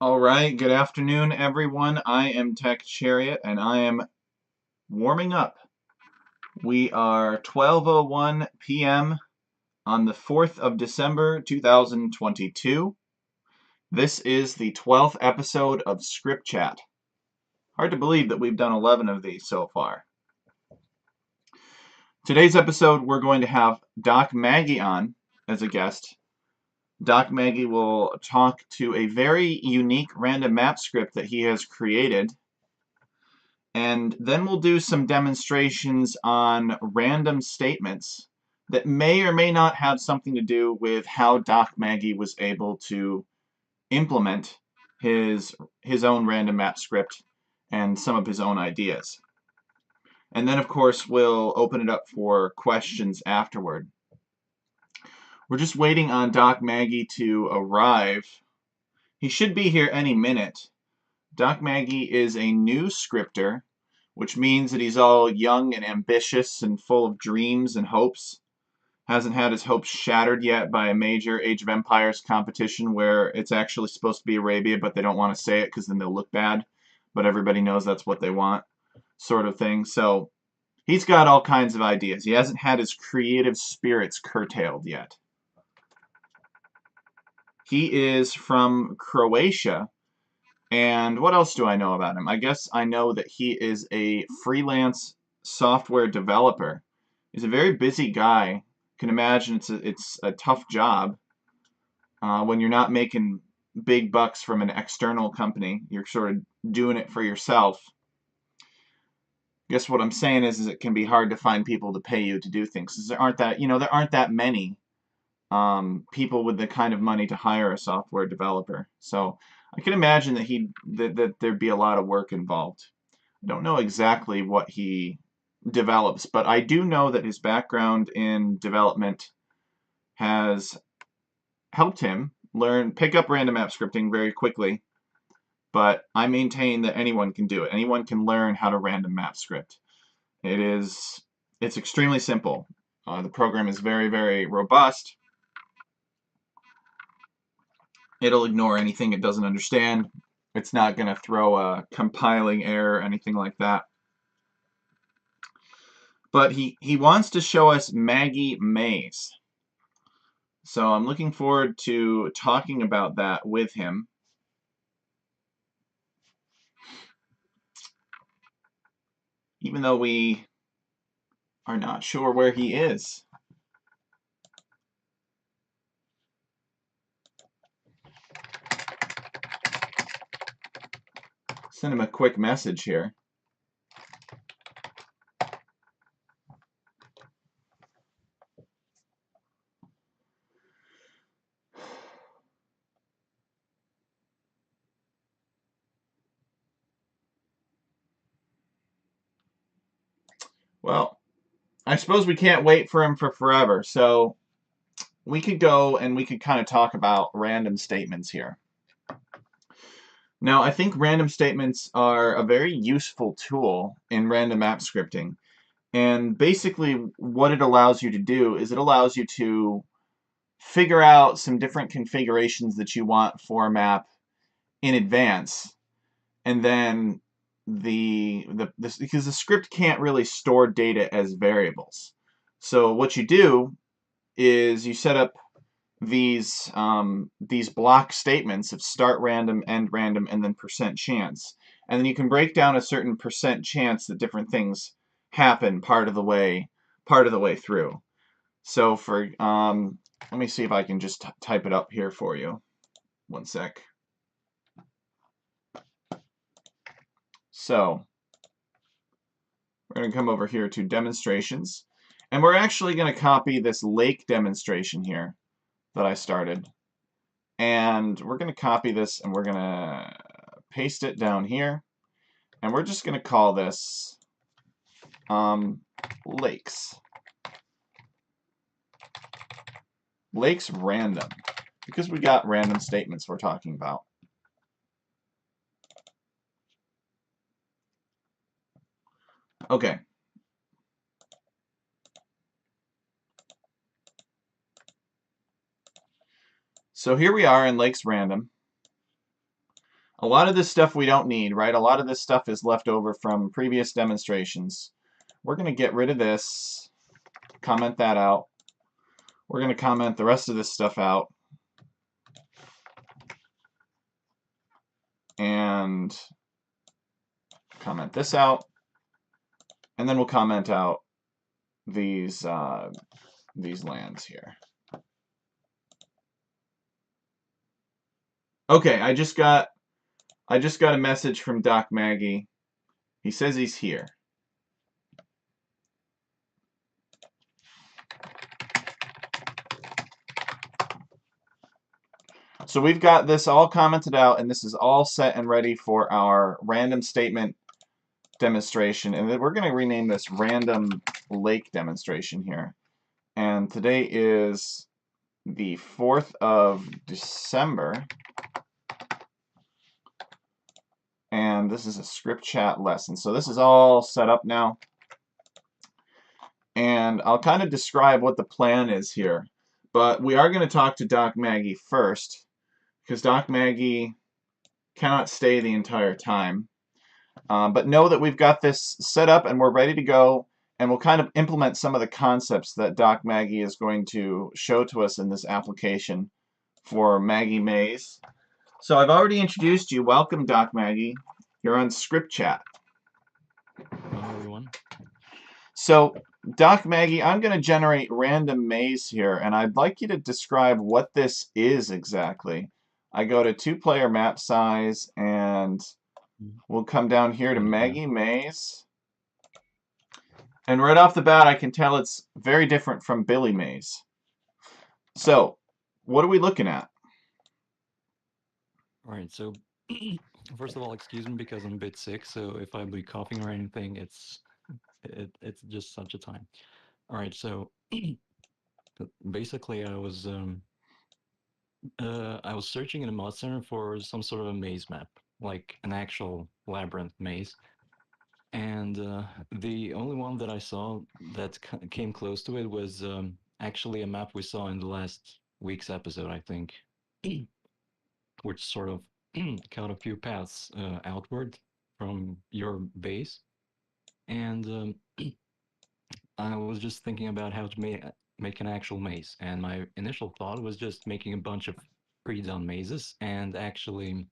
All right, good afternoon, everyone. I am Tech Chariot, and I am warming up. We are 12:01 p.m. on the 4th of December, 2022. This is the 12th episode of ScriptChat. Hard to believe that we've done 11 of these so far. Today's episode, we're going to have Doc Maggie on as a guest. Doc Maggie will talk to a very unique random map script that he has created. And then we'll do some demonstrations on random statements that may or may not have something to do with how Doc Maggie was able to implement his own random map script and some of his own ideas. And then, of course, we'll open it up for questions afterward. We're just waiting on Doc Maggie to arrive. He should be here any minute. Doc Maggie is a new scripter, which means that he's all young and ambitious and full of dreams and hopes. Hasn't had his hopes shattered yet by a major Age of Empires competition where it's actually supposed to be Arabia, but they don't want to say it because then they'll look bad. But everybody knows that's what they want, sort of thing. So he's got all kinds of ideas. He hasn't had his creative spirits curtailed yet. He is from Croatia. And what else do I know about him? I guess I know that he is a freelance software developer. He's a very busy guy. You can imagine it's a tough job when you're not making big bucks from an external company. You're sort of doing it for yourself. I guess what I'm saying is it can be hard to find people to pay you to do things. 'Cause there aren't that many people with the kind of money to hire a software developer. So I can imagine that there'd be a lot of work involved. I don't know exactly what he develops, but I do know that his background in development has helped him pick up random app scripting very quickly. But I maintain that anyone can do it. Anyone can learn how to random map script. It's extremely simple. The program is very, very robust. It'll ignore anything it doesn't understand. It's not going to throw a compiling error or anything like that. But he wants to show us Maggie Maze. So I'm looking forward to talking about that with him. Even though we are not sure where he is. Send him a quick message here. Well, I suppose we can't wait for him for forever, so we could go and we could kind of talk about random statements here. Now, I think random statements are a very useful tool in random app scripting. And basically what it allows you to do is it allows you to figure out some different configurations that you want for a map in advance. And then because the script can't really store data as variables. So what you do is you set up these block statements of start random, end random, and then %chance. And then you can break down a certain % chance that different things happen part of the way through. So for let me see if I can just type it up here for you. One sec. So we're going to come over here to demonstrations, and we're actually going to copy this lake demonstration here that I started. And we're going to copy this and we're going to paste it down here. And we're just going to call this lakes. Lakes random, because we got random statements we're talking about. Okay. So here we are in lakes random. A lot of this stuff we don't need, right? A lot of this stuff is left over from previous demonstrations. We're going to get rid of this, comment that out. We're going to comment the rest of this stuff out. And comment this out. And then we'll comment out these lands here. Okay, I just got a message from Doc Maggie. He says he's here. So we've got this all commented out, and this is all set and ready for our random statement demonstration. And then we're going to rename this random lake demonstration here. And today is the 4th of December. And this is a ScriptChat lesson. So this is all set up now. And I'll kind of describe what the plan is here. But we are going to talk to Doc Maggie first, because Doc Maggie cannot stay the entire time. But know that we've got this set up and we're ready to go, and we'll kind of implement some of the concepts that Doc Maggie is going to show to us in this application for Maggie Maze. So I've already introduced you. Welcome, Doc Maggie. You're on ScriptChat. Hello, everyone. So, Doc Maggie, I'm going to generate random maze here, and I'd like you to describe what this is exactly. I go to 2-player map size, and we'll come down here to Maggie Maze. And right off the bat, I can tell it's very different from Billy Maze. So, what are we looking at? All right, so first of all, excuse me because I'm a bit sick, so if I be coughing or anything, it's just such a time. All right, so basically, I was searching in a mod center for some sort of a maze map, like an actual labyrinth maze, and the only one that I saw that came close to it was actually a map we saw in the last week's episode, I think, which sort of cut a few paths outward from your base. And I was just thinking about how to make an actual maze. And my initial thought was just making a bunch of pre-done mazes and actually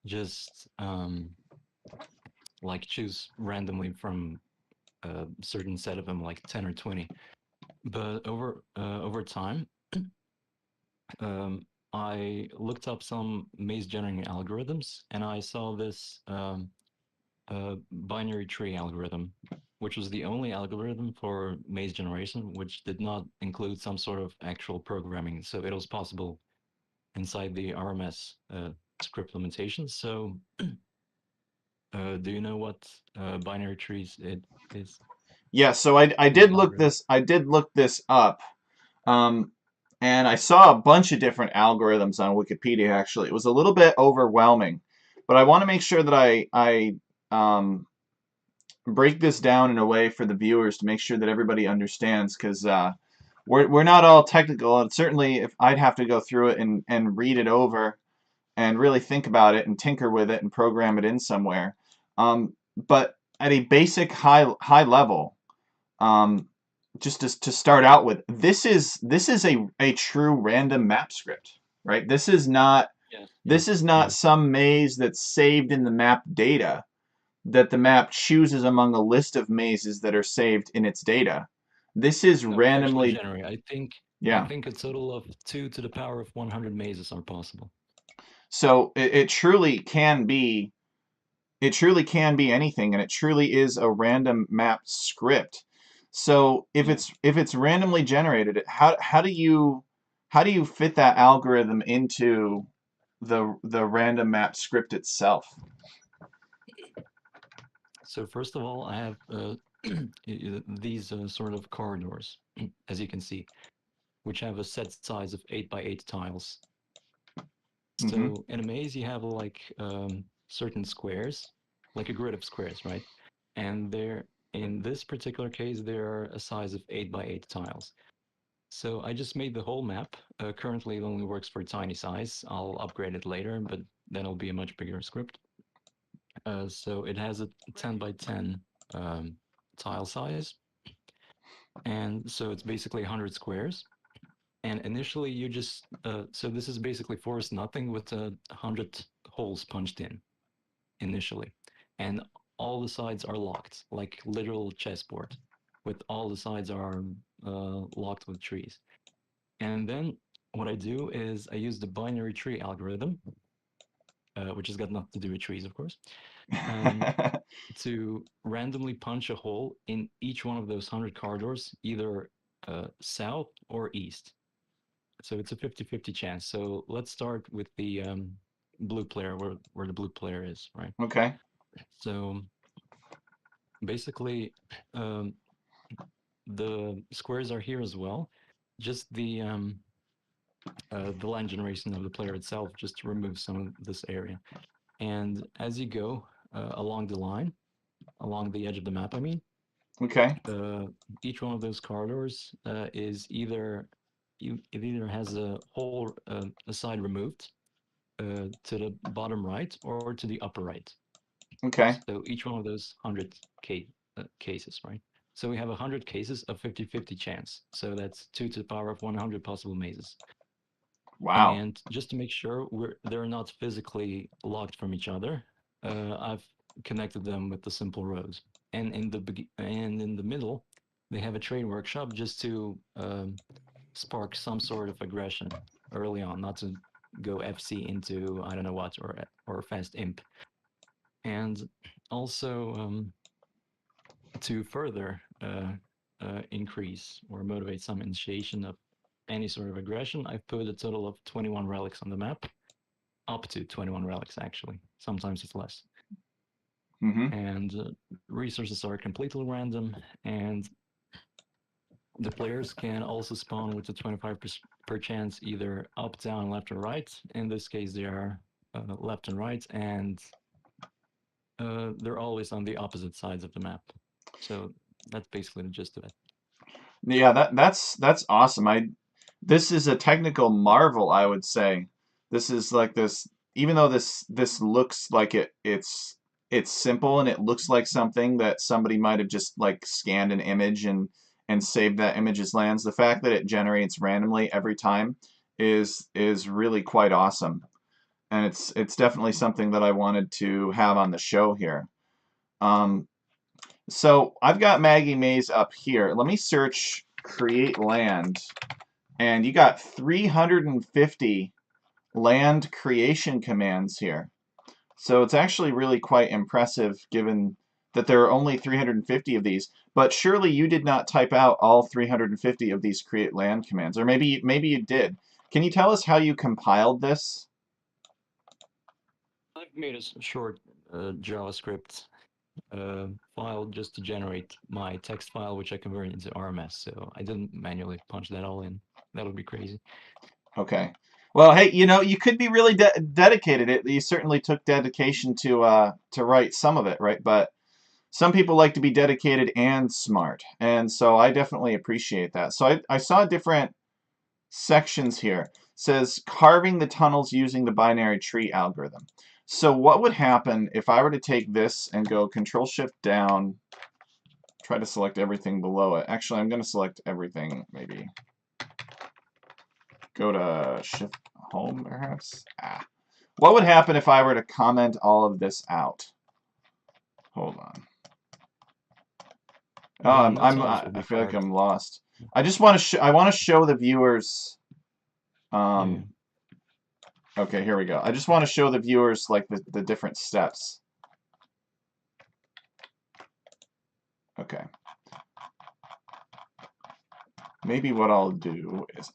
just like choose randomly from a certain set of them, like 10 or 20. But over time, I looked up some maze generating algorithms, and I saw this binary tree algorithm, which was the only algorithm for maze generation which did not include some sort of actual programming. So it was possible inside the RMS script limitations. So do you know what binary trees it is? Yeah, so I did look this up. And I saw a bunch of different algorithms on Wikipedia, actually. It was a little bit overwhelming. But I want to make sure that I break this down in a way for the viewers to make sure that everybody understands, because we're not all technical, and certainly if I'd have to go through it and read it over and really think about it and tinker with it and program it in somewhere. But at a basic high level, just to start out with, this is a true random map script, right? This is not some maze that's saved in the map data that the map chooses among a list of mazes that are saved in its data. This is randomly generate. I think a total of 2 to the power of 100 mazes are possible. So it truly can be anything, and it truly is a random map script. So if it's randomly generated, how do you fit that algorithm into the random map script itself? So first of all, I have these sort of corridors, as you can see, which have a set size of 8 by 8 tiles. So in a maze, you have like certain squares, like a grid of squares, right? And in this particular case, they're a size of 8 by 8 tiles. So I just made the whole map. Currently, it only works for tiny size. I'll upgrade it later, but then it'll be a much bigger script. So it has a 10 by 10 tile size, and so it's basically 100 squares. And initially, you just so this is basically forest nothing with 100 holes punched in initially, and all the sides are locked, like literal chessboard, with all the sides are locked with trees. And then what I do is I use the binary tree algorithm, which has got nothing to do with trees, of course, um, to randomly punch a hole in each one of those 100 corridors, either south or east. So it's a 50-50 chance. So let's start with the blue player, where the blue player is, right? Okay. So basically, um, the squares are here as well. Just the line generation of the player itself just to remove some of this area. And as you go along the line, along the edge of the map, I mean, Okay. uh, each one of those corridors is either it either has a whole a side removed to the bottom right or to the upper right. Okay. So each one of those 100 cases, right? So we have 100 cases of 50-50 chance. So that's 2 to the power of 100 possible mazes. Wow. And just to make sure they're not physically locked from each other, I've connected them with the simple rows. And in the middle, they have a trade workshop just to spark some sort of aggression early on, not to go FC into I don't know what or fast imp. And also to further increase or motivate some initiation of any sort of aggression, I've put a total of 21 relics on the map, up to 21 relics actually. Sometimes it's less. Mm-hmm. And resources are completely random, and the players can also spawn with a 25% chance either up, down, left, or right. In this case, they are left and right, and they're always on the opposite sides of the map. So that's basically the gist of it. Yeah, that's awesome. This is a technical marvel, I would say. This is like this, even though this looks like it's simple and it looks like something that somebody might have just like scanned an image and saved that image as lands. The fact that it generates randomly every time is really quite awesome. And it's definitely something that I wanted to have on the show here. Um, so I've got Maggie Maze up here. Let me search create land, and you got 350 land creation commands here. So it's actually really quite impressive given that there are only 350 of these. But surely you did not type out all 350 of these create land commands, or maybe you did. Can you tell us how you compiled this? I've made a short JavaScript file just to generate my text file, which I converted into RMS. So I didn't manually punch that all in. That would be crazy. Okay. Well, hey, you could be really dedicated. You certainly took dedication to write some of it, right? But some people like to be dedicated and smart, and so I definitely appreciate that. So I saw different sections here. It says carving the tunnels using the binary tree algorithm. So what would happen if I were to take this and go Control Shift down, try to select everything below it? Actually, I'm going to select everything, maybe. Go to Shift Home, perhaps? What would happen if I were to comment all of this out? Hold on. Oh, Then the tunnels will I be feel like carved. I'm lost. I just want to I want to show the viewers. Yeah. Okay, here we go. I just want to show the viewers like the different steps. Okay. Maybe what I'll do is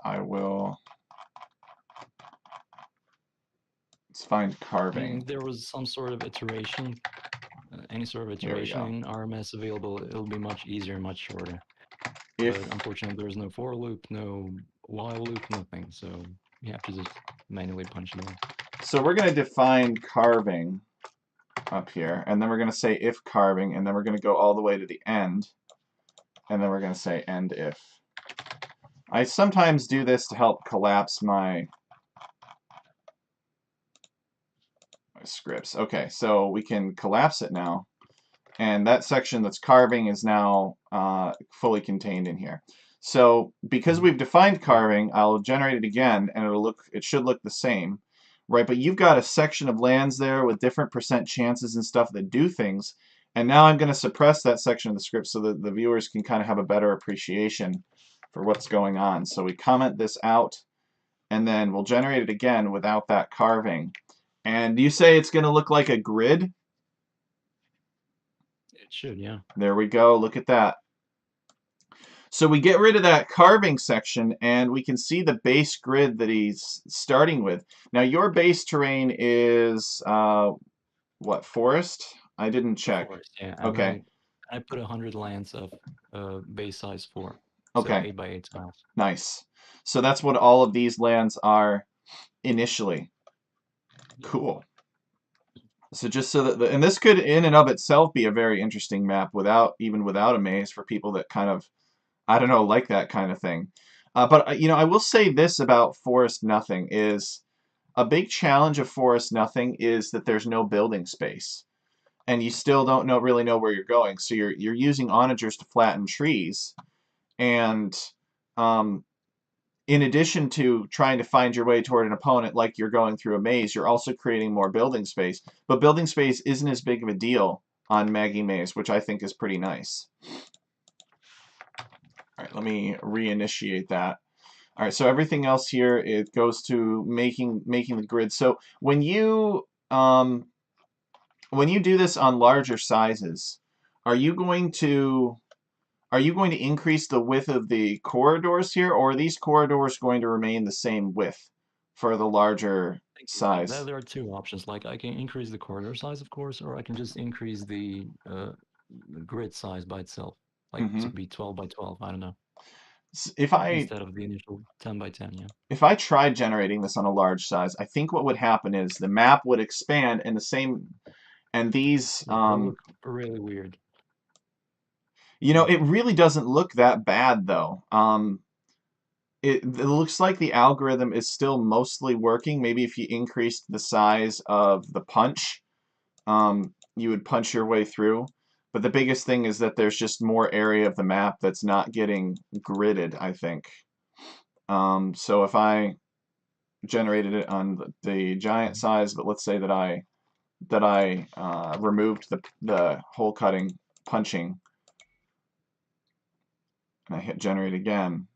let's find And carving. if there was some sort of iteration, any sort of Here we iteration go. in RMS available, it'll be much easier, much shorter. If But unfortunately, there's no for loop, no while loop, nothing. So you have to just manually punch it in. so, we're going to define carving up here, and then we're going to say if carving, and then we're going to go all the way to the end, and then we're going to say end if. I sometimes do this to help collapse my Scripts. Okay, so we can collapse it now. And that section that's carving is now fully contained in here. So because Mhm. we've defined carving, I'll generate it again, and it should look the same, right? But you've got a section of lands there with different percent chances and stuff that do things. And now I'm going to suppress that section of the script so that the viewers can kind of have a better appreciation for what's going on. So we comment this out, and then we'll generate it again without that carving. And you say it's going to look like a grid? It should, yeah. There we go. Look at that. So we get rid of that carving section, and we can see the base grid that he's starting with. Now, your base terrain is, what, forest? I didn't check. Forest, yeah. And Okay, I put 100 lands of base size 4, so okay, 8 by 8 tiles. nice. So that's what all of these lands are initially. Yeah. Cool. So just so that, and this could in and of itself be a very interesting map even without a maze for people that kind of, I don't know, like that kind of thing. But you know, I will say this about Forest Nothing is a big challenge of Forest Nothing is that there's no building space, and you still don't really know where you're going. So you're using onagers to flatten trees, and um, in addition to trying to find your way toward an opponent like you're going through a maze, you're also creating more building space. But building space isn't as big of a deal on Maggie Maze, which I think is pretty nice. All right, let me reinitiate that. All right, so everything else here, it goes to making the grid. So when you do this on larger sizes, are you going to increase the width of the corridors here, or are these corridors going to remain the same width for the larger Thank you. size? There are two options. Like I can increase the corridor size, of course, or I can just increase the grid size by itself, like to Hmm. be 12 by 12. I don't know, If I instead of the initial 10 by 10. Yeah, tried generating this on a large size, I think what would happen is the map would expand and these it will look really weird. you know, it really doesn't look that bad though. It looks like the algorithm is still mostly working. Maybe if you increased the size of the punch, you would punch your way through. But the biggest thing is that there's just more area of the map that's not getting gridded, I think. So if I generated it on the giant size, but let's say that I removed the hole cutting punching, and I hit generate again.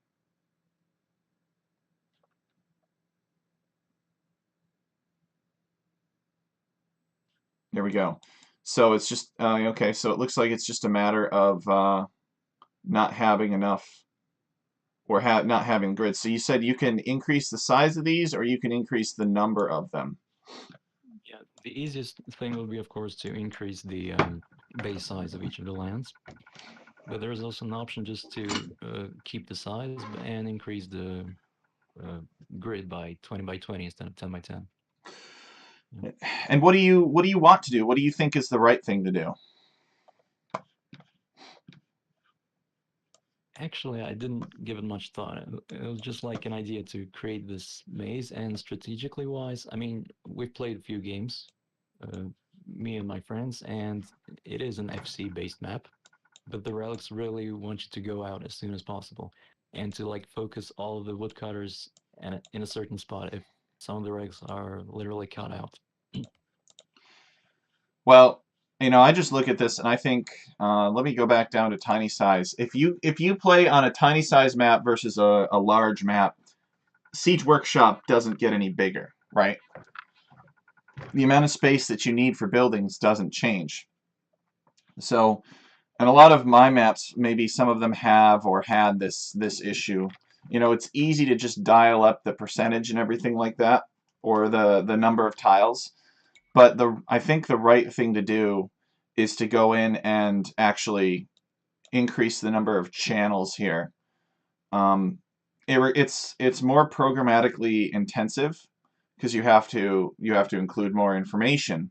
There we go. So it's just okay. So it looks like it's just a matter of not having enough or not having grids. So you said you can increase the size of these, or you can increase the number of them. Yeah, the easiest thing would be, of course, to increase the base size of each of the lands. But there's also an option just to keep the size and increase the uh, grid by 20 by 20 instead of 10 by 10. Yeah. And what do you want to do? What do you think is the right thing to do? Actually, I didn't give it much thought. It was just like an idea to create this maze, and strategically wise, I mean, we've played a few games, uh, me and my friends, and it is an FC based map, but the relics really want you to go out as soon as possible and to like focus all of the woodcutters in a certain spot if some of the relics are literally cut out. Well, you know, I just look at this and I think, let me go back down to tiny size. If you play on a tiny size map versus a large map, Siege Workshop doesn't get any bigger, right? The amount of space that you need for buildings doesn't change. So, and a lot of my maps, maybe some of them have or had this issue. You know, it's easy to just dial up the percentage and everything like that, or the number of tiles. But I think the right thing to do is to go in and actually increase the number of channels here. Um, it's more programmatically intensive because you have to include more information.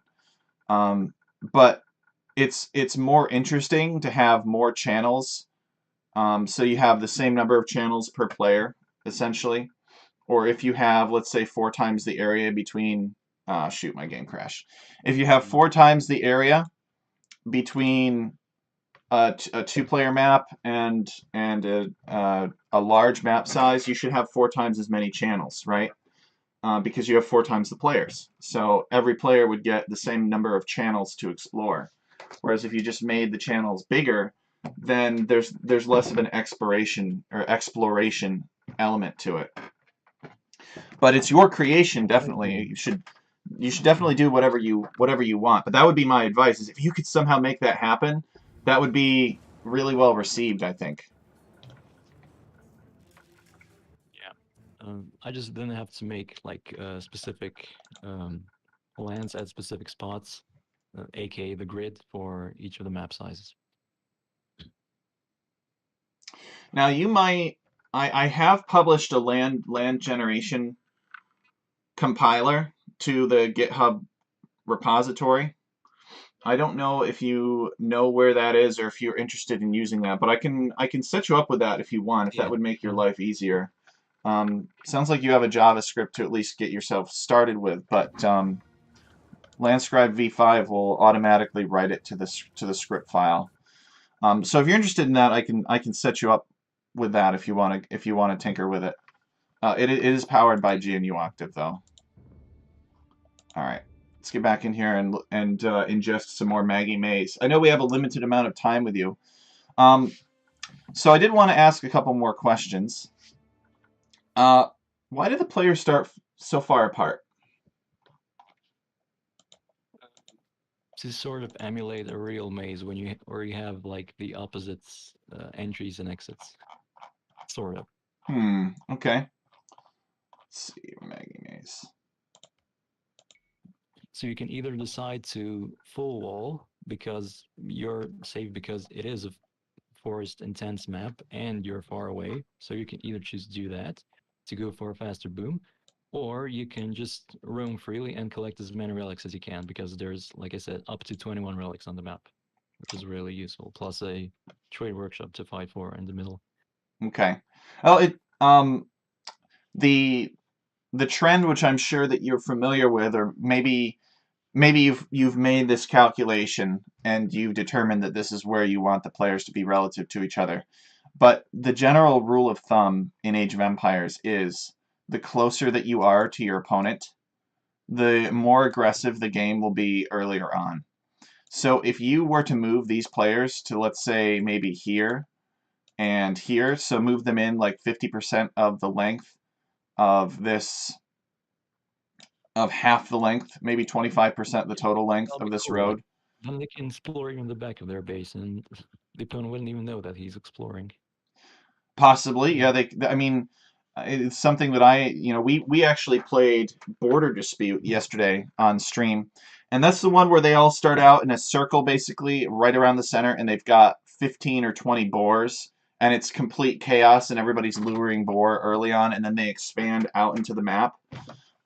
But it's more interesting to have more channels. So you have the same number of channels per player, essentially. Or if you have, let's say, 4 times the area between shoot, my game crashed. If you have 4 times the area between a two-player map and a large map size, you should have 4 times as many channels, right? Because you have 4 times the players. So every player would get the same number of channels to explore. Whereas if you just made the channels bigger, then there's less of an exploration element to it. But it's your creation, I definitely. agree. You should definitely do whatever you want. But that would be my advice: is if you could somehow make that happen, that would be really well received, I think. Yeah. I just didn't have to make like specific um, lands at specific spots, aka the grid for each of the map sizes. Now you might. I have published a land generation compiler to the GitHub repository. I don't know if you know where that is or if you're interested in using that, but I can set you up with that if you want, if that Yeah. would make your Uh, life easier. Sounds like you have a JavaScript to at least get yourself started with, but Landscribe V5 will automatically write it to the script file. So if you're interested in that, I can set you up with that if you want to tinker with it. It is powered by GNU Octave though. All right, let's get back in here and ingest some more Maggie Mays. I know we have a limited amount of time with you, um, so I did want to ask a couple more questions. Uh, why did the players start so far apart? to sort of emulate a real maze when you have like the opposites entries and exits, sort of. Okay. Let's see, Maggie Mays. So you can either decide to full wall because you're safe because it is a forest intense map and you're far away. So you can either choose to do that to go for a faster boom, or you can just roam freely and collect as many relics as you can because there's, like I said, up to 21 relics on the map, which is really useful. Plus a trade workshop to fight for in the middle. Okay. Well, the the trend, which I'm sure that you're familiar with, or maybe you've made this calculation and you've determined that this is where you want the players to be relative to each other. But the general rule of thumb in Age of Empires is the closer that you are to your opponent, the more aggressive the game will be earlier on. So if you were to move these players to, let's say, maybe here and here, so move them in like 50% of the length of this, of half the length, maybe 25% the total length That'll of be this cool. Like road. then they can explore in the back of their base, and the opponent wouldn't even know that he's exploring. Possibly, yeah. I mean, it's something that we actually played Border Dispute yesterday on stream, and that's the one where they all start out in a circle, basically, right around the center, and they've got 15 or 20 boars, and it's complete chaos, and everybody's luring boar early on, and then they expand out into the map.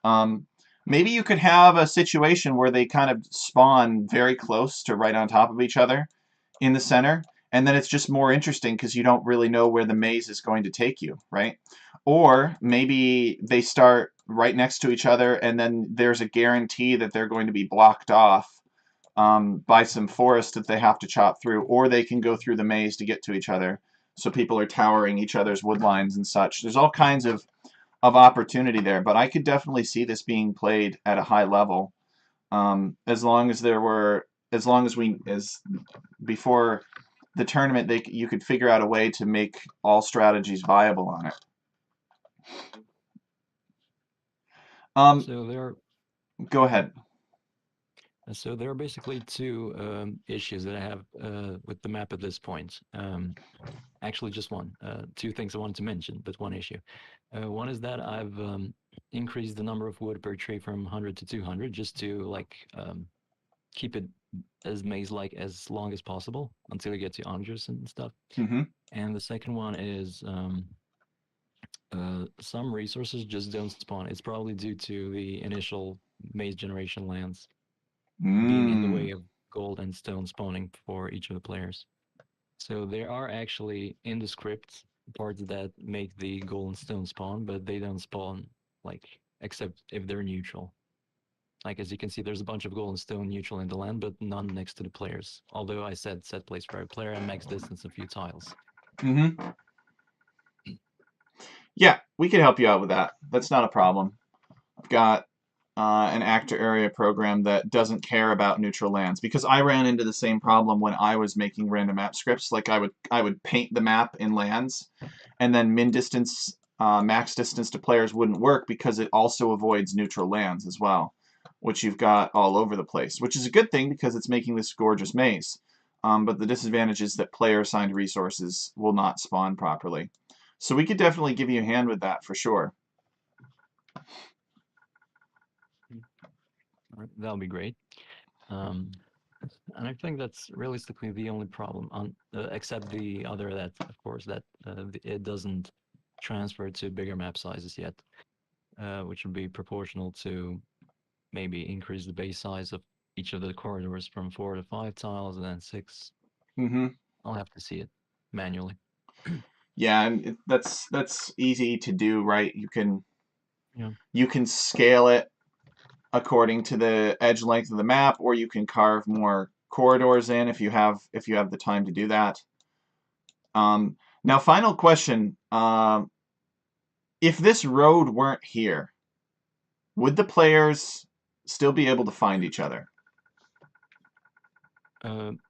Um, Maybe you could have a situation where they kind of spawn very close to right on top of each other in the center, and then it's just more interesting because you don't really know where the maze is going to take you, right? Or maybe they start right next to each other, and then there's a guarantee that they're going to be blocked off by some forest that they have to chop through, or they can go through the maze to get to each other. So people are towering each other's wood lines and such. There's all kinds of opportunity there, but I could definitely see this being played at a high level. As long as there were, as long as we, as before the tournament, you could figure out a way to make all strategies viable on it. Um, So there Go ahead. So there are basically two issues that I have with the map at this point. Actually, just one. Two things I wanted to mention, but one issue. One is that I've increased the number of wood per tree from 100 to 200 just to like keep it as maze-like as long as possible until you get to Andres and stuff. Mm-hmm. And the second one is some resources just don't spawn. It's probably due to the initial maze generation lands being in the Mm. way of gold and stone spawning for each of the players. So there are actually in the script parts that make the gold and stone spawn, but they don't spawn like except if they're neutral. Like, as you can see, there's a bunch of gold and stone neutral in the land, but none next to the players. Although I said set place for every player and max distance a few tiles. Mm-hmm. Yeah, we can help you out with that. That's not a problem. I've got an actor area program that doesn't care about neutral lands, because I ran into the same problem when I was making random map scripts. Like I would paint the map in lands, and then min distance, max distance to players wouldn't work because it also avoids neutral lands as well, which you've got all over the place, which is a good thing because it's making this gorgeous maze. But the disadvantage is that player-assigned resources will not spawn properly. So we could definitely give you a hand with that for sure. That'll be great. Um, and I think that's realistically the only problem, on except the other, that of course that it doesn't transfer to bigger map sizes yet, which would be proportional to maybe increase the base size of each of the corridors from 4 to 5 tiles and then 6. Mm-hmm. I'll have to see it manually. Yeah, and that's easy to do, right? Yeah. You can scale it according to the edge length of the map, or you can carve more corridors in if you have the time to do that. Now, final question: if this road weren't here, would the players still be able to find each other?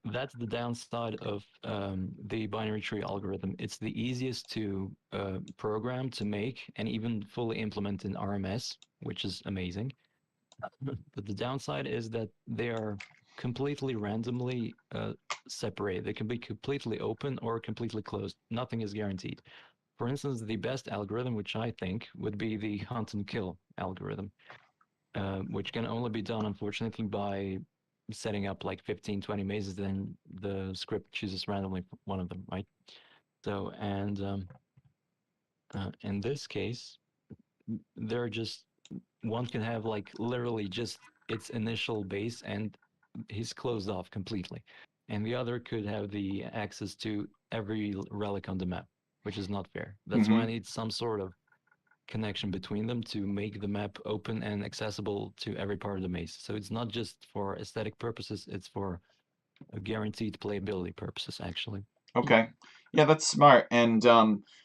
That's the downside of the binary tree algorithm. It's the easiest to program, to make, and even fully implement in RMS, which is amazing. But the downside is that they are completely randomly separated. They can be completely open or completely closed. Nothing is guaranteed. For instance, the best algorithm, which I think would be the hunt and kill algorithm, which can only be done, unfortunately, by setting up like 15, 20 mazes, then the script chooses randomly one of them, right? So, and in this case, they're just, one can have like literally just its initial base and he's closed off completely. And the other could have the access to every relic on the map, which is not fair. That's why I Mm-hmm. need some sort of connection between them to make the map open and accessible to every part of the maze. So it's not just for aesthetic purposes, it's for a guaranteed playability purposes, actually. Okay. Yeah, that's smart. And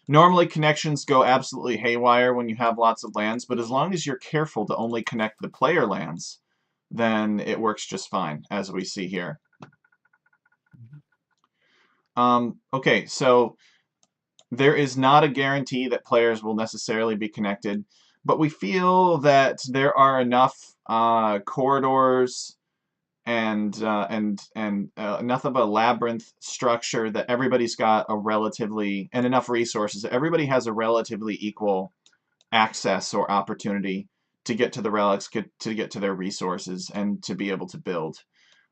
normally connections go absolutely haywire when you have lots of lands, but as long as you're careful to only connect the player lands, then it works just fine, as we see here. Okay, so there is not a guarantee that players will necessarily be connected, but we feel that there are enough corridors and enough of a labyrinth structure that everybody's got a relatively, and enough resources that everybody has a relatively equal access or opportunity to get to the relics, to get to their resources, and to be able to build.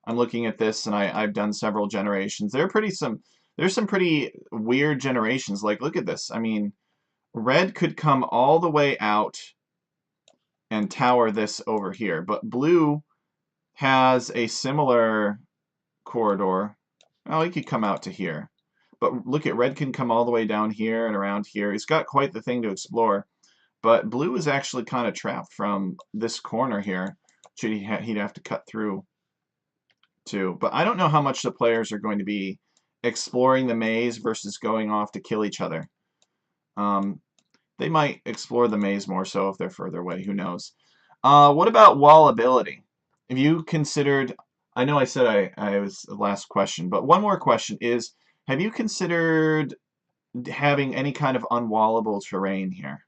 I'm looking at this, and I've done several generations. There's some pretty weird generations. Like, look at this. I mean, red could come all the way out and tower this over here, but blue has a similar corridor. Oh, he could come out to here. But look at red can come all the way down here and around here. He's got quite the thing to explore. But blue is actually kind of trapped from this corner here. He'd have to cut through too. But I don't know how much the players are going to be exploring the maze versus going off to kill each other. They might explore the maze more so if they're further away. Who knows? What about wall ability? Have you considered? I know I said I was the last question, but one more question is: have you considered having any kind of unwallable terrain here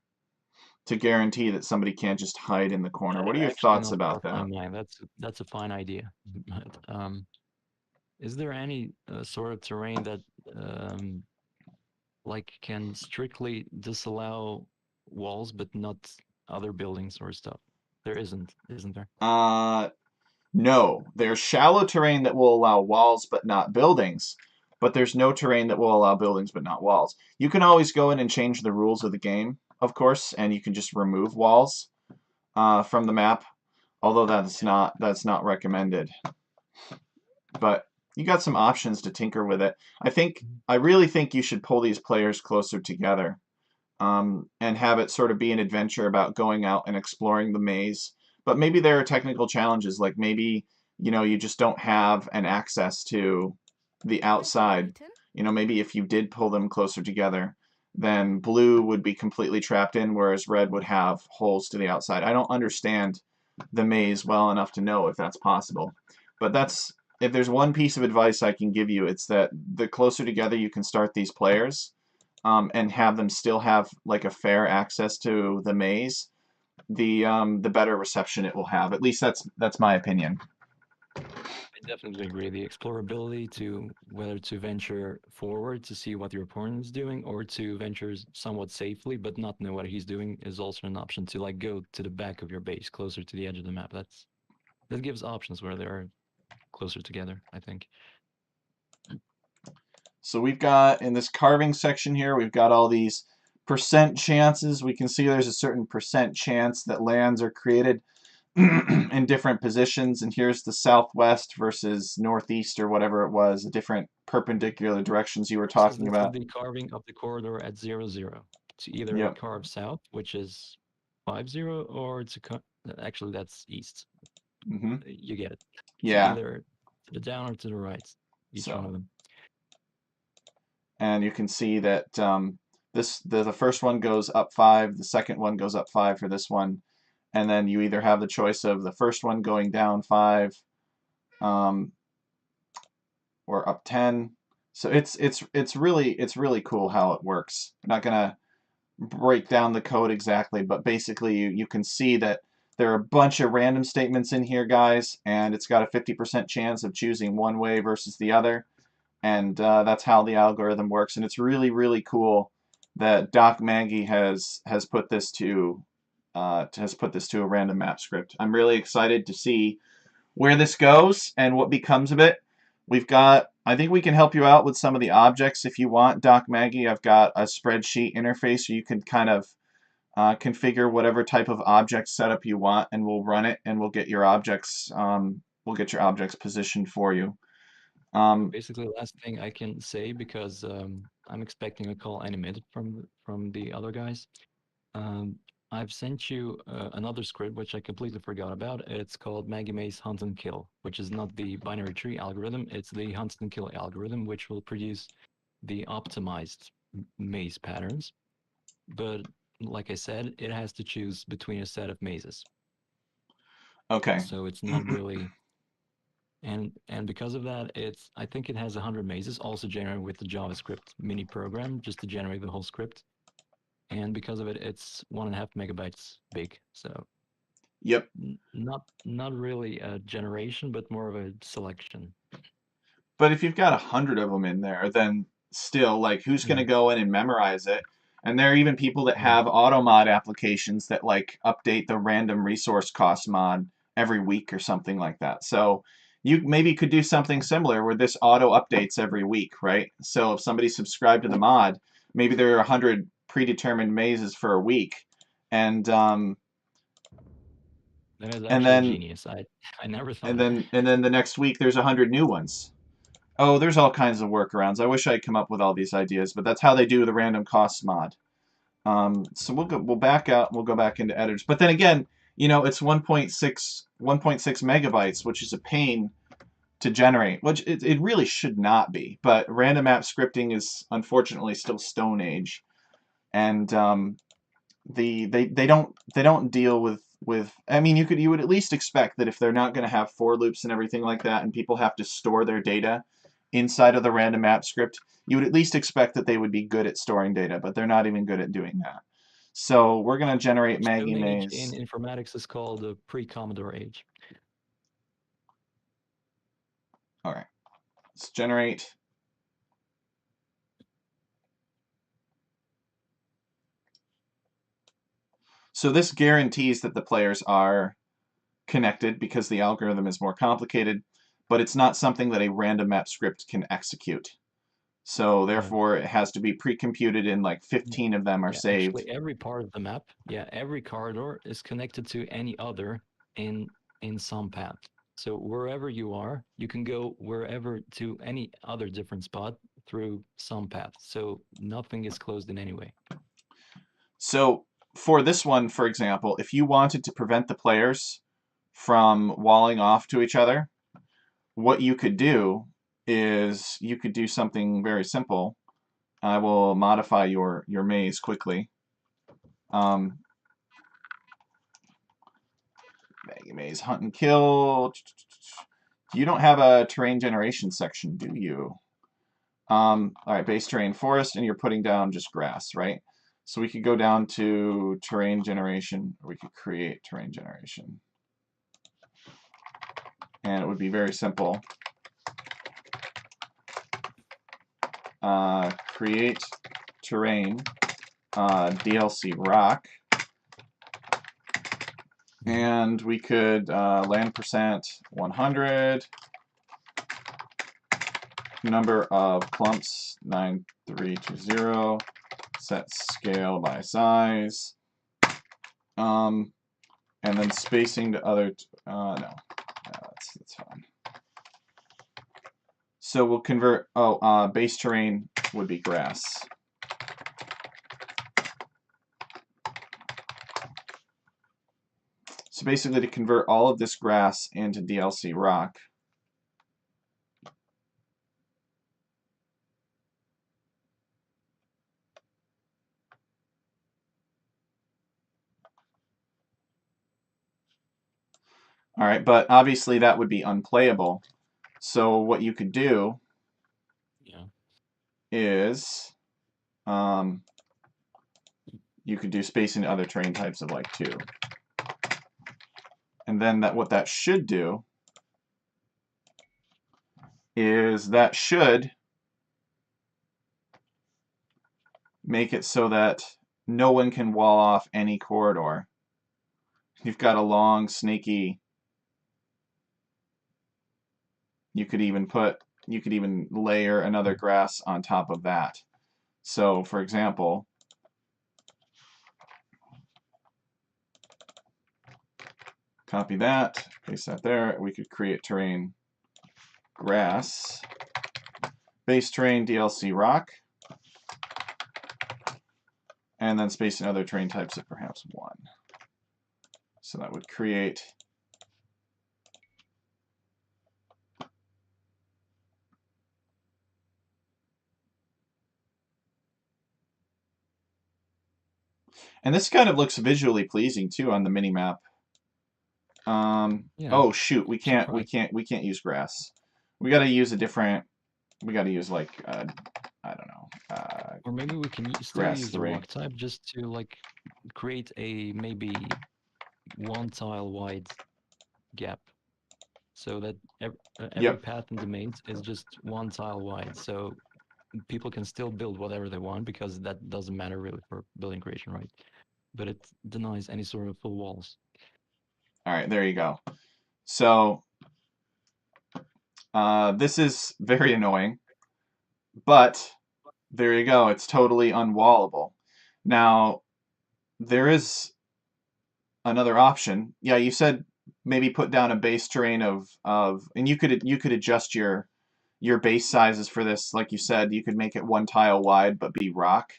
to guarantee that somebody can't just hide in the corner? What are your Actually, thoughts not about crossed my that? mind. That's a fine idea. But, is there any sort of terrain that um, like can strictly disallow walls but not other buildings or stuff? There isn't there? Uh, No, there's shallow terrain that will allow walls but not buildings, but there's no terrain that will allow buildings but not walls. You can always go in and change the rules of the game, of course, and you can just remove walls from the map, although that's not recommended. But you got some options to tinker with it. I really think you should pull these players closer together, and have it sort of be an adventure about going out and exploring the maze, But maybe there are technical challenges, like maybe, you just don't have an access to the outside. Maybe if you did pull them closer together, then blue would be completely trapped in, whereas red would have holes to the outside. I don't understand the maze well enough to know if that's possible. But if there's one piece of advice I can give you, it's that the closer together you can start these players, and have them still have like a fair access to the maze, the better reception it will have. At least that's my opinion. I definitely agree. The explorability to whether to venture forward to see what your opponent is doing or to venture somewhat safely but not know what he's doing is also an option to like go to the back of your base, closer to the edge of the map. That gives options where they're closer together, I think. So we've got, in this carving section here, we've got all these percent chances. We can see there's a certain percent chance that lands are created in different positions, and here's the southwest versus northeast or whatever it was, the different perpendicular directions you were So talking this is about. the carving of the corridor at 0, 0. To either Yep. carve south, which is 5, 0, or actually that's east. Mm-hmm. You get it. To Yeah. either to the down or to the right, each one So, of them. and you can see that the first one goes up 5, the second one goes up 5 for this one, and then you either have the choice of the first one going down 5, um, or up 10. So it's really cool how it works. I'm not gonna break down the code exactly, but basically you can see that there are a bunch of random statements in here, guys, and it's got a 50% chance of choosing one way versus the other, and that's how the algorithm works. And it's really cool that Doc Maggie has put this to a random map script. I'm really excited to see where this goes and what becomes of it. I think we can help you out with some of the objects if you want, Doc Maggie. I've got a spreadsheet interface so you can kind of configure whatever type of object setup you want, and we'll run it, and we'll get your objects positioned for you. Basically, the last thing I can say, because I'm expecting a call any minute from the other guys. Um, I've sent you another script which I completely forgot about. It's called Maggie Maze Hunt and Kill, which is not the binary tree algorithm. It's the hunt and kill algorithm, which will produce the optimized maze patterns. But like I said, it has to choose between a set of mazes. Okay. So it's not really, and because of that, I think it has 100 mazes also generated with the JavaScript mini program just to generate the whole script. And because of it, it's 1.5 megabytes big. So Yep. not really a generation, but more of a selection. But if you've got 100 of them in there, then still, like, who's going to Mm, go in and memorize it? And there are even people that yeah. have auto mod applications that like update the random resource cost mod every week or something like that. So you maybe could do something similar where this auto updates every week, right? So if somebody subscribed to the mod, maybe there are 100 predetermined mazes for a week, and That is and actually then genius. I never thought and of then and then the next week there's 100 new ones. Oh, there's all kinds of workarounds. I wish I'd come up with all these ideas, but that's how they do the random cost mod. So we'll back out. We'll go back into editors. But then again, it's 1.6 megabytes, which is a pain to generate, which it really should not be. But random app scripting is unfortunately still Stone Age, and they don't deal with. I mean, you would at least expect that if they're not going to have for loops and everything like that, and people have to store their data inside of the random app script, you would at least expect that they would be good at storing data, but they're not even good at doing that. So we're going to generate it. Maggie Stone Age in Maze. informatics is called the pre-Commodore age. All right, let's generate. So this guarantees that the players are connected because the algorithm is more complicated, but it's not something that a random map script can execute. So Yeah. therefore, it has to be pre-computed, and like Yeah. 15 of them are Yeah, saved. actually every part of the map, yeah, every corridor is connected to any other in some path. So wherever you are, you can go wherever to any other different spot through some path. So nothing is closed in any way. So for this one, for example, if you wanted to prevent the players from walling off to each other, what you could do is you could do something very simple. I will modify your maze quickly. Maggie Maze, hunt and kill. You don't have a terrain generation section, do you? All right, base terrain forest, and you're putting down just grass, right? So we could go down to terrain generation, or we could create terrain generation. And it would be very simple. Create terrain DLC rock. And we could land percent 100, number of clumps 9320, set scale by size, and then spacing to other. No, that's fine. So we'll convert. Oh, base terrain would be grass. So basically, to convert all of this grass into DLC rock. All right, but obviously that would be unplayable. So what you could do is you could do spacing to other terrain types of like 2. And then what that should do is that should make it so that no one can wall off any corridor. You've got a long, snaky. You could even layer another grass on top of that. So, for example, copy that, paste that there. We could create terrain grass, base terrain DLC rock, and then space in other terrain types at perhaps 1. So that would create and this kind of looks visually pleasing too on the mini map. Oh shoot, we can't use grass. We got to use a different. We got to use like I don't know. Or maybe we can still use the rock type just to like create a maybe 1 tile wide gap, so that every path in the maze is just 1 tile wide. So people can still build whatever they want because that doesn't matter really for building creation, right? But it denies any sort of full walls. All right, there you go. So this is very annoying, but there you go. It's totally unwallable. Now, there is another option. Yeah, you said maybe put down a base terrain of and you could adjust your base sizes for this. Like you said, you could make it 1 tile wide but be rock.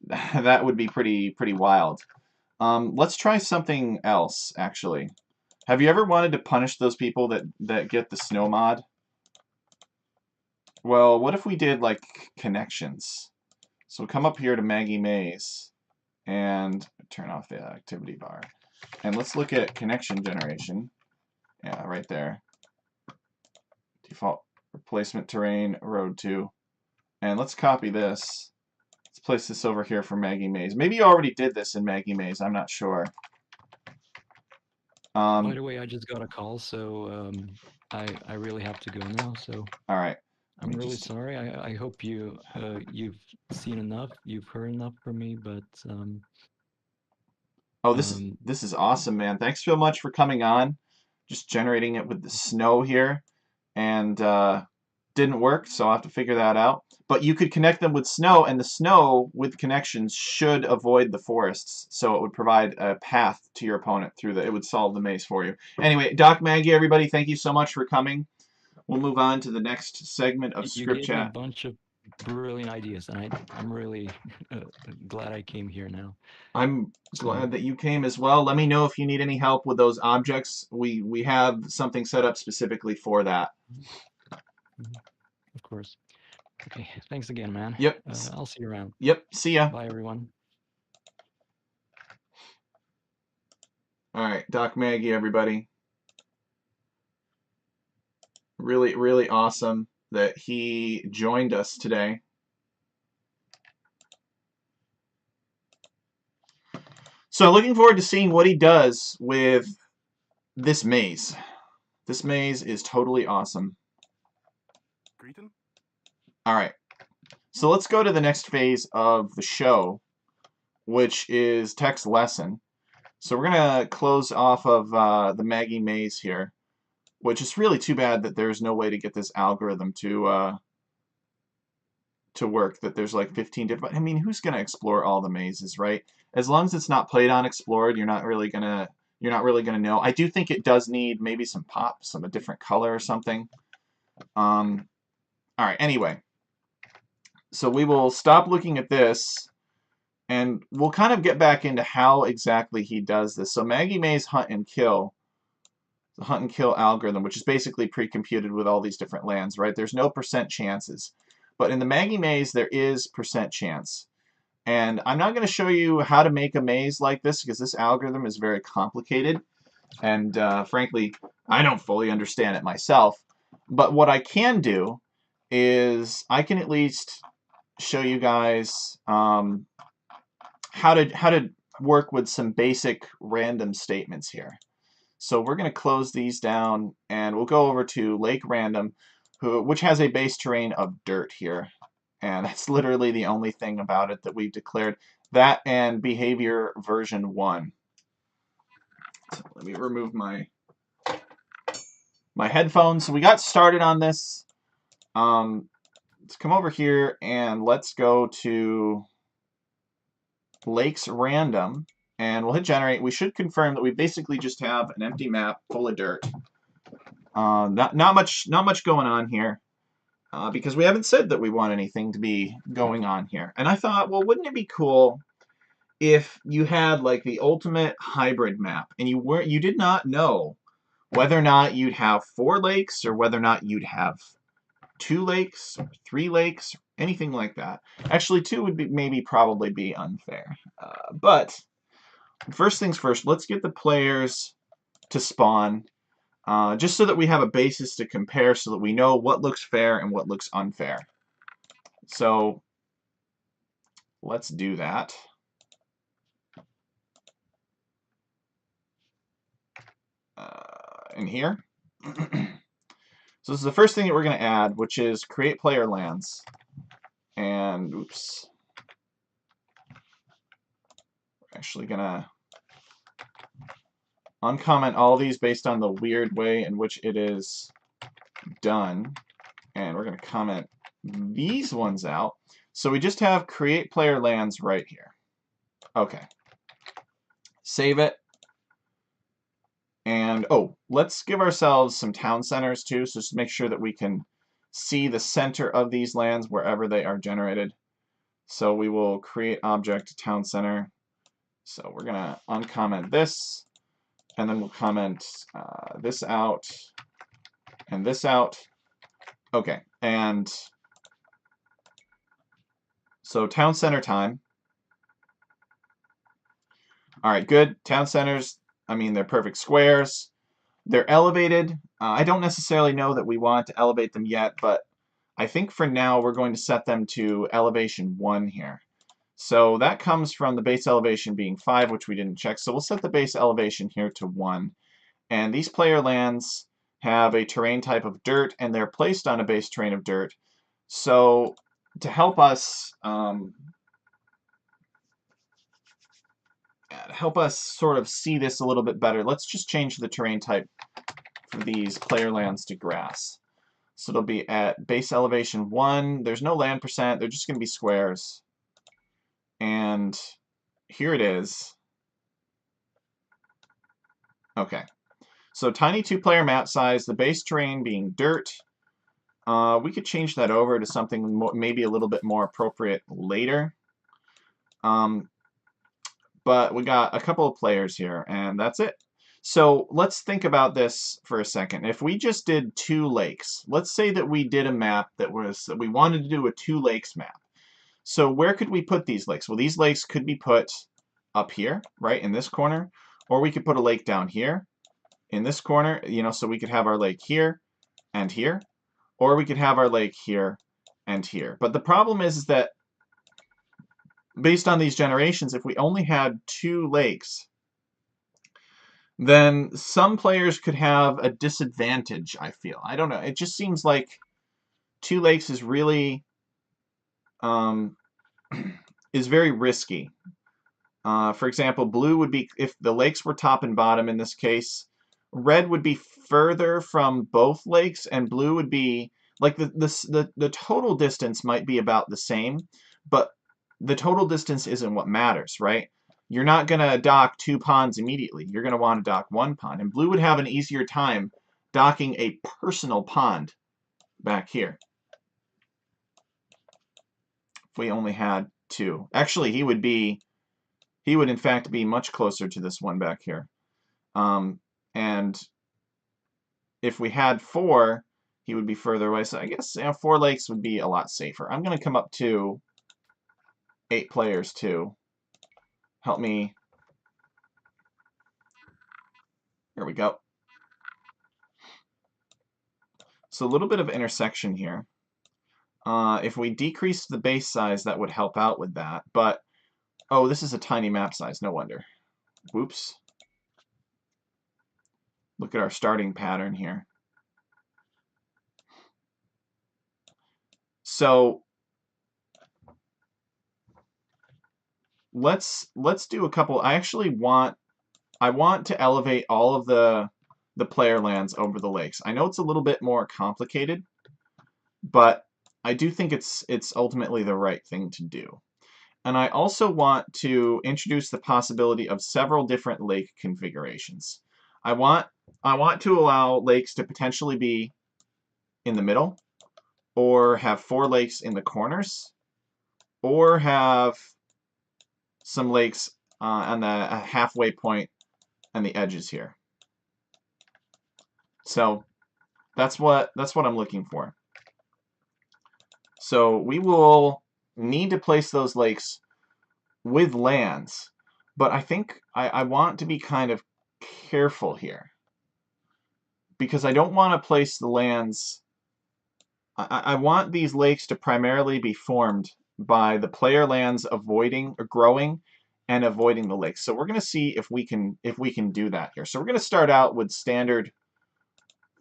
That would be pretty wild. Let's try something else, actually. Have you ever wanted to punish those people that get the snow mod? Well, what if we did like connections? So come up here to Maggie Maze and turn off the activity bar. And let's look at connection generation. Yeah, right there. Default replacement terrain, road 2. And let's copy this. Let's place this over here for Maggie Maze. Maybe you already did this in Maggie Maze. I'm not sure. By the way, I just got a call, so I really have to go now. So all right. I'm really sorry. I hope you've seen enough, you've heard enough from me, but oh, this is awesome, man. Thanks so much for coming on. Just generating it with the snow here, and didn't work, so I'll have to figure that out. But you could connect them with snow, and the snow with connections should avoid the forests, so it would provide a path to your opponent through it would solve the maze for you. Anyway, Doc Maggie, everybody, thank you so much for coming. We'll move on to the next segment of ScriptChat. You gave me a bunch of brilliant ideas, and I'm really glad I came here now. I'm So, glad that you came as well. Let me know if you need any help with those objects. We have something set up specifically for that. mhm, mhm, of course. Okay, thanks again, man. Yep. I'll see you around. Yep. See ya. Bye, everyone. All right, Doc Maggie, everybody. Really, really awesome that he joined us today. So looking forward to seeing what he does with this maze. This maze is totally awesome. Greeting? All right. So let's go to the next phase of the show, which is text lesson. So we're going to close off of the Maggie maze here, which is really too bad that there's no way to get this algorithm to work, that there's like 15 different. I mean, who's going to explore all the mazes, right? As long as it's not played on explored, you're not really going to know. I do think it does need maybe some pop, some a different color or something. All right, anyway. So we will stop looking at this, and we'll kind of get back into how exactly he does this. So Maggie May's hunt and kill, the hunt and kill algorithm, which is basically pre-computed with all these different lands, right? There's no percent chances. But in the Maggie maze, there is percent chance. And I'm not going to show you how to make a maze like this because this algorithm is very complicated. And frankly, I don't fully understand it myself. But what I can do is I can at least show you guys how to work with some basic random statements here. So we're going to close these down, and we'll go over to Lake Random, which has a base terrain of dirt here. And that's literally the only thing about it that we've declared. That and behavior version 1. So let me remove my headphones. So we got started on this. Let's come over here and let's go to Lakes Random, and we'll hit generate. We should confirm that we basically just have an empty map full of dirt. Not much going on here. Because we haven't said that we want anything to be going on here. And I thought, well, wouldn't it be cool if you had like the ultimate hybrid map and you did not know whether or not you'd have 4 lakes or whether or not you'd have 2 lakes or 3 lakes, anything like that. Actually, 2 would be probably be unfair. But first things first, let's get the players to spawn. Just so that we have a basis to compare so that we know what looks fair and what looks unfair. So let's do that. In here. So this is the first thing that we're going to add, which is create player lands. And oops. We're actually going to uncomment all these based on the weird way in which it is done. And we're going to comment these ones out. So we just have create player lands right here. Okay. Save it. And, oh, let's give ourselves some town centers too, so just to make sure that we can see the center of these lands wherever they are generated. So we will create object town center. So we're going to uncomment this, and then we'll comment this out, and this out. Okay, and so town center time. All right, good. Town centers, I mean, they're perfect squares. They're elevated. I don't necessarily know that we want to elevate them yet, but I think for now we're going to set them to elevation 1 here. So that comes from the base elevation being 5, which we didn't check. So we'll set the base elevation here to 1. And these player lands have a terrain type of dirt, and they're placed on a base terrain of dirt. So to help us sort of see this a little bit better, let's just change the terrain type for these player lands to grass. So it'll be at base elevation 1. There's no land percent. They're just going to be squares. And here it is. Okay. So tiny 2-player map size, the base terrain being dirt. We could change that over to something maybe a little bit more appropriate later. But we got a couple of players here, and that's it. So let's think about this for a second. If we just did 2 lakes, let's say that we did a map that we wanted to do a 2 lakes map. So where could we put these lakes? Well, these lakes could be put up here, right, in this corner, or we could put a lake down here in this corner, you know, so we could have our lake here and here, or we could have our lake here and here. But the problem is that based on these generations, if we only had 2 lakes, then some players could have a disadvantage, I feel. I don't know. It just seems like 2 lakes is really is very risky. For example, blue would be, if the lakes were top and bottom in this case, red would be further from both lakes, and blue would be, like, the total distance might be about the same, but the total distance isn't what matters, right? You're not going to dock 2 ponds immediately. You're going to want to dock 1 pond. And blue would have an easier time docking a personal pond back here if we only had 2. Actually, he would in fact be much closer to this one back here. And if we had 4, he would be further away. So I guess 4 lakes would be a lot safer. I'm going to come up to 8 players too. Help me. Here we go. So a little bit of intersection here. If we decreased the base size, that would help out with that. But, oh, this is a tiny map size. No wonder. Whoops. Look at our starting pattern here. So let's do a couple. I want to elevate all of the player lands over the lakes. I know it's a little bit more complicated, but I do think it's ultimately the right thing to do. And I also want to introduce the possibility of several different lake configurations. I want to allow lakes to potentially be in the middle, or have 4 lakes in the corners, or have some lakes on the halfway point and the edges here. So that's what I'm looking for. So we will need to place those lakes with lands, but I think I want to be kind of careful here, because I don't want to place the lands. I want these lakes to primarily be formed by the player lands avoiding or growing and avoiding the lakes. So we're going to see if we can do that here. So we're going to start out with standard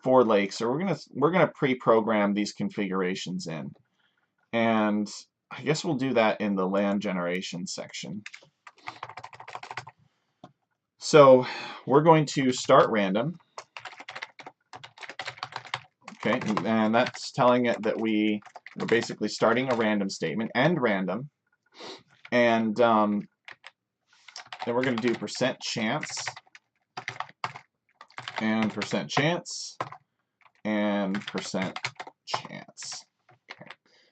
4 lakes, or we're gonna pre-program these configurations in, and I guess we'll do that in the land generation section. So we're going to start random. Okay, and that's telling it that we're basically starting a random statement, end random, and then we're going to do %chance and %chance and %chance. Okay.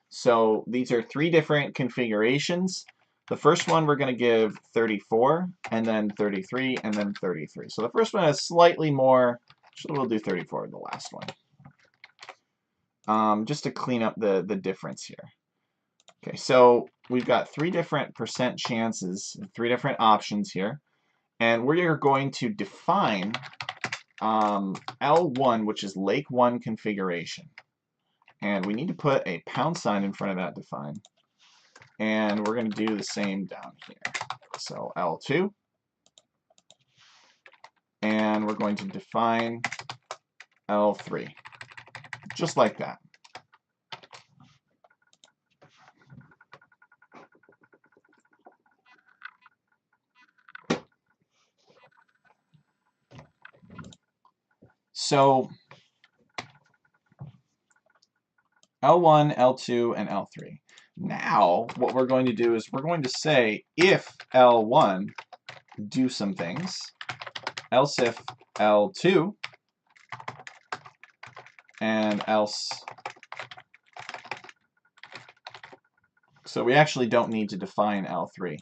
So these are 3 different configurations. The first one we're going to give 34, and then 33, and then 33. So the first one is slightly more. Actually, we'll do 34 in the last one. Just to clean up the difference here. Okay, so we've got 3 different %chances, 3 different options here, and we are going to define L1, which is Lake 1 configuration. And we need to put a £sign in front of that define. And we're going to do the same down here. So L2. And we're going to define L3. Just like that. So L1, L2, and L3. Now, what we're going to do is we're going to say if L1, do some things, else if L2, and else So we actually don't need to define L3.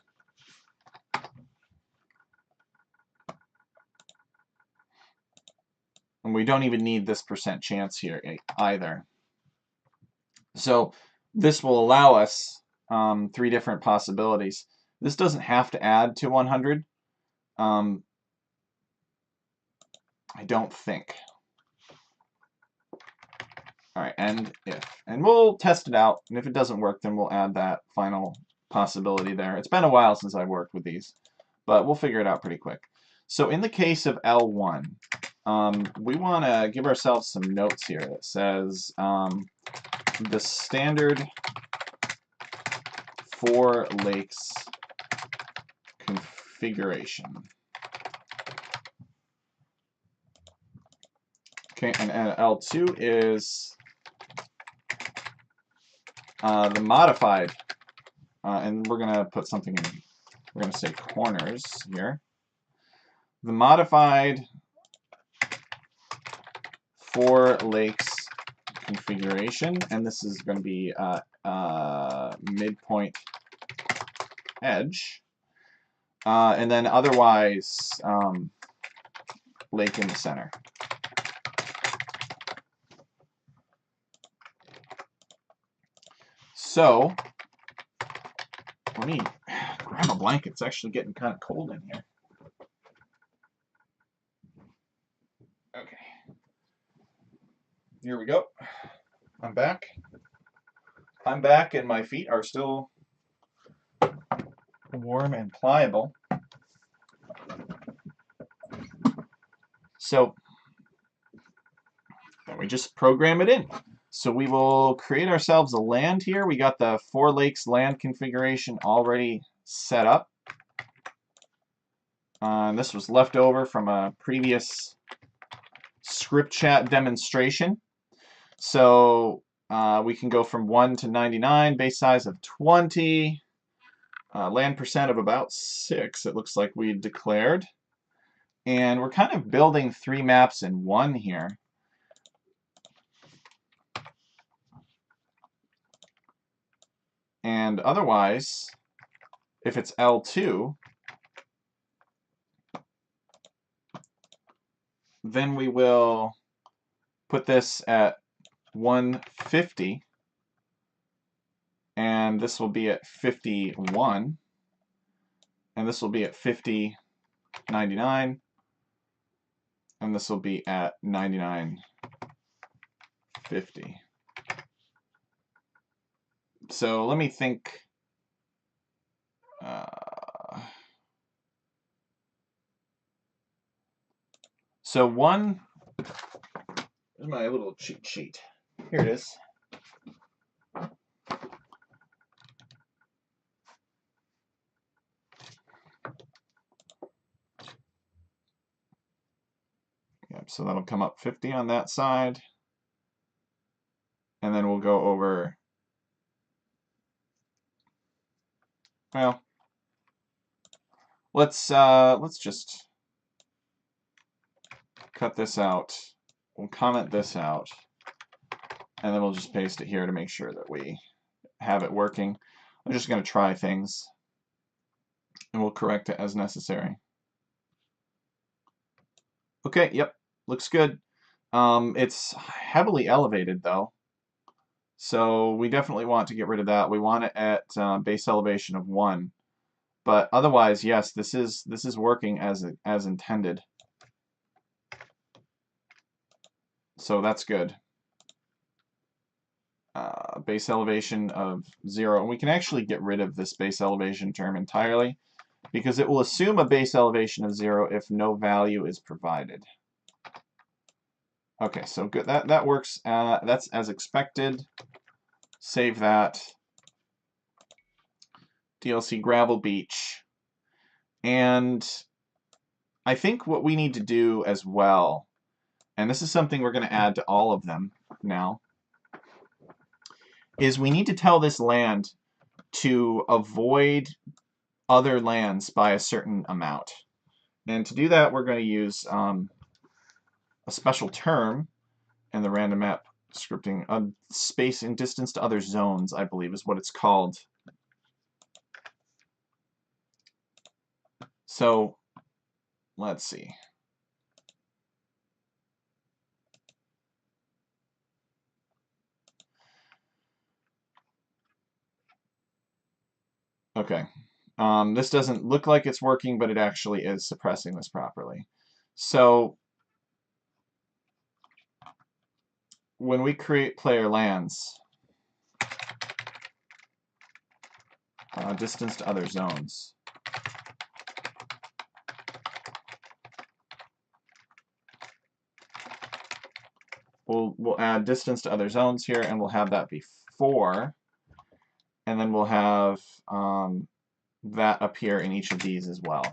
And we don't even need this % chance here either. So this will allow us 3 different possibilities. This doesn't have to add to 100. I don't think. All right, and if. And we'll test it out, and if it doesn't work, then we'll add that final possibility there. It's been a while since I've worked with these, but we'll figure it out pretty quick. So in the case of L1, we want to give ourselves some notes here that says the standard for lakes configuration. Okay, and L2 is the modified, and we're going to put something in, we're going to say corners here. The modified for lakes configuration, and this is going to be midpoint edge, and then otherwise lake in the center. So let me grab a blanket. It's actually getting kind of cold in here. Okay. Here we go. I'm back. I'm back, and my feet are still warm and pliable. So then we just program it in. So we will create ourselves a land here. We got the 4 lakes land configuration already set up. This was left over from a previous ScriptChat demonstration. So we can go from 1 to 99, base size of 20, land percent of about 6, it looks like we declared. And we're kind of building 3 maps in one here. And otherwise, if it's L2, then we will put this at 150, and this will be at 51, and this will be at 50, 99, and this will be at 99, 50. So let me think. So one, here's my little cheat sheet. Here it is. Yep, so that'll come up 50 on that side. And then we'll go over, well, let's just cut this out. We'll comment this out, and then we'll just paste it here to make sure that we have it working. I'm just going to try things, and we'll correct it as necessary. Okay, yep, looks good. It's heavily elevated though, so we definitely want to get rid of that. We want it at base elevation of 1, but otherwise, yes, this is working as intended. So that's good. Base elevation of 0, and we can actually get rid of this base elevation term entirely, because it will assume a base elevation of 0 if no value is provided. Okay, so good. That works. That's as expected. Save that. DLC Gravel Beach. And I think what we need to do as well, and this is something we're going to add to all of them now, is we need to tell this land to avoid other lands by a certain amount. And to do that, we're going to use a special term in the random map scripting, space and distance to other zones, I believe is what it's called. So let's see. Okay. This doesn't look like it's working, but it actually is suppressing this properly. So when we create player lands, distance to other zones, we'll add distance to other zones here, and we'll have that be 4, and then we'll have that appear in each of these as well.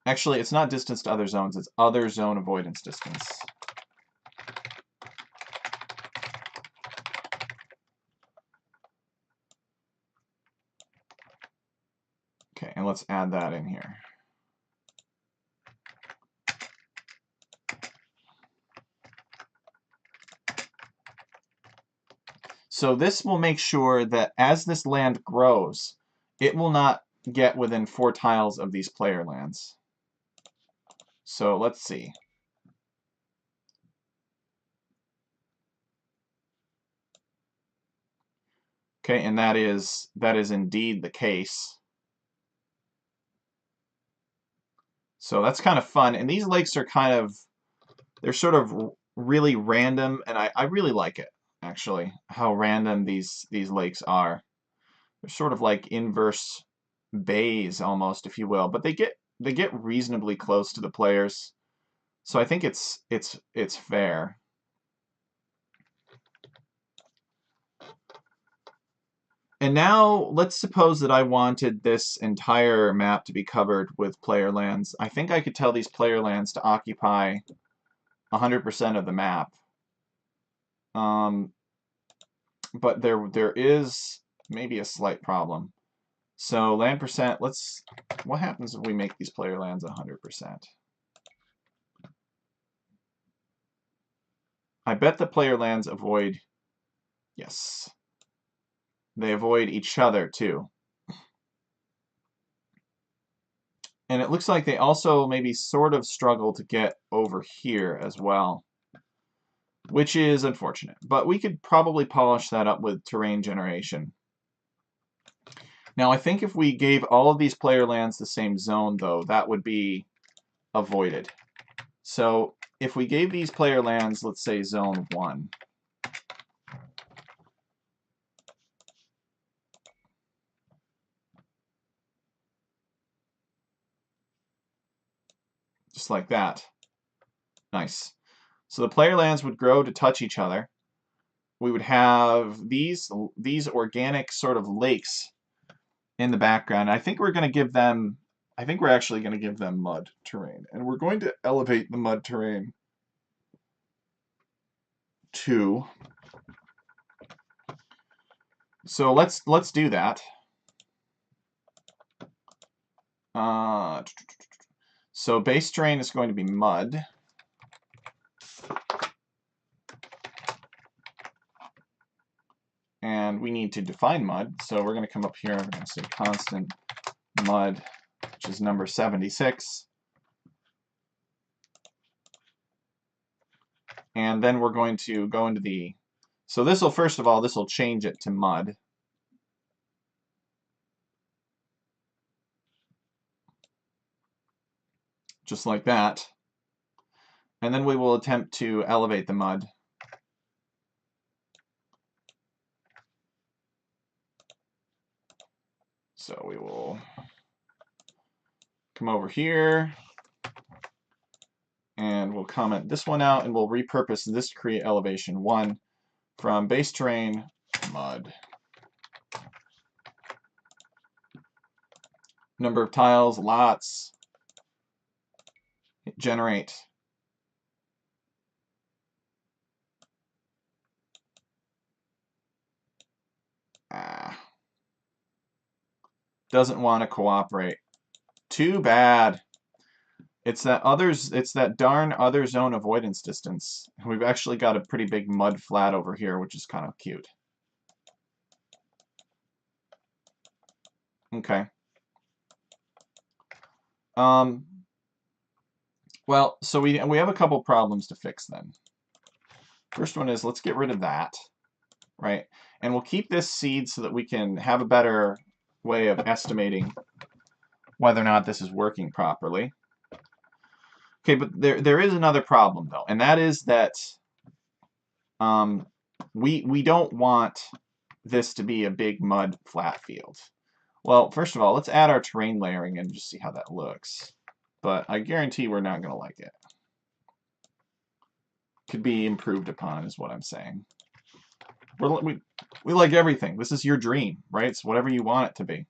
Actually, it's not distance to other zones, it's other zone avoidance distance. Okay, and let's add that in here. So this will make sure that as this land grows, it will not get within 4 tiles of these player lands. So let's see. Okay, and that is indeed the case. So that's kind of fun. And these lakes are they're sort of really random, and I really like it, actually, how random these lakes are. They're sort of like inverse bays almost, if you will, but they get reasonably close to the players. So I think it's fair. And now let's suppose that I wanted this entire map to be covered with player lands. I think I could tell these player lands to occupy 100% of the map. But there is maybe a slight problem. So land percent, what happens if we make these player lands 100%? I bet the player lands avoid, yes. They avoid each other too. And it looks like they also maybe sort of struggle to get over here as well, which is unfortunate. But we could probably polish that up with terrain generation. Now, I think if we gave all of these player lands the same zone, though, that would be avoided. So if we gave these player lands, let's say zone 1, just like that. Nice. So the player lands would grow to touch each other. We would have these organic sort of lakes in the background. I think we're going to give them, I think we're actually going to give them mud terrain. And we're going to elevate the mud terrain to, so let's do that. So base terrain is going to be mud. And we need to define mud. So we're going to come up here and we're going to say constant mud, which is number 76. And then we're going to go into the, so this will, first of all, this will change it to mud. Just like that. And then we will attempt to elevate the mud. So we will come over here, and we'll comment this one out, and we'll repurpose this to create elevation 1 from base terrain, mud. Number of tiles, lots. Hit generate. Doesn't want to cooperate. Too bad. It's that darn other zone avoidance distance. We've actually got a pretty big mud flat over here, which is kind of cute. Okay. Well, so we have a couple problems to fix then. First one is let's get rid of that, right? And we'll keep this seed so that we can have a better way of estimating whether or not this is working properly. Okay, but there is another problem though, and that is that we don't want this to be a big mud flat field. Well, first of all, let's add our terrain layering and just see how that looks. But I guarantee we're not going to like it. Could be improved upon is what I'm saying. We like everything. This is your dream, right? It's whatever you want it to be.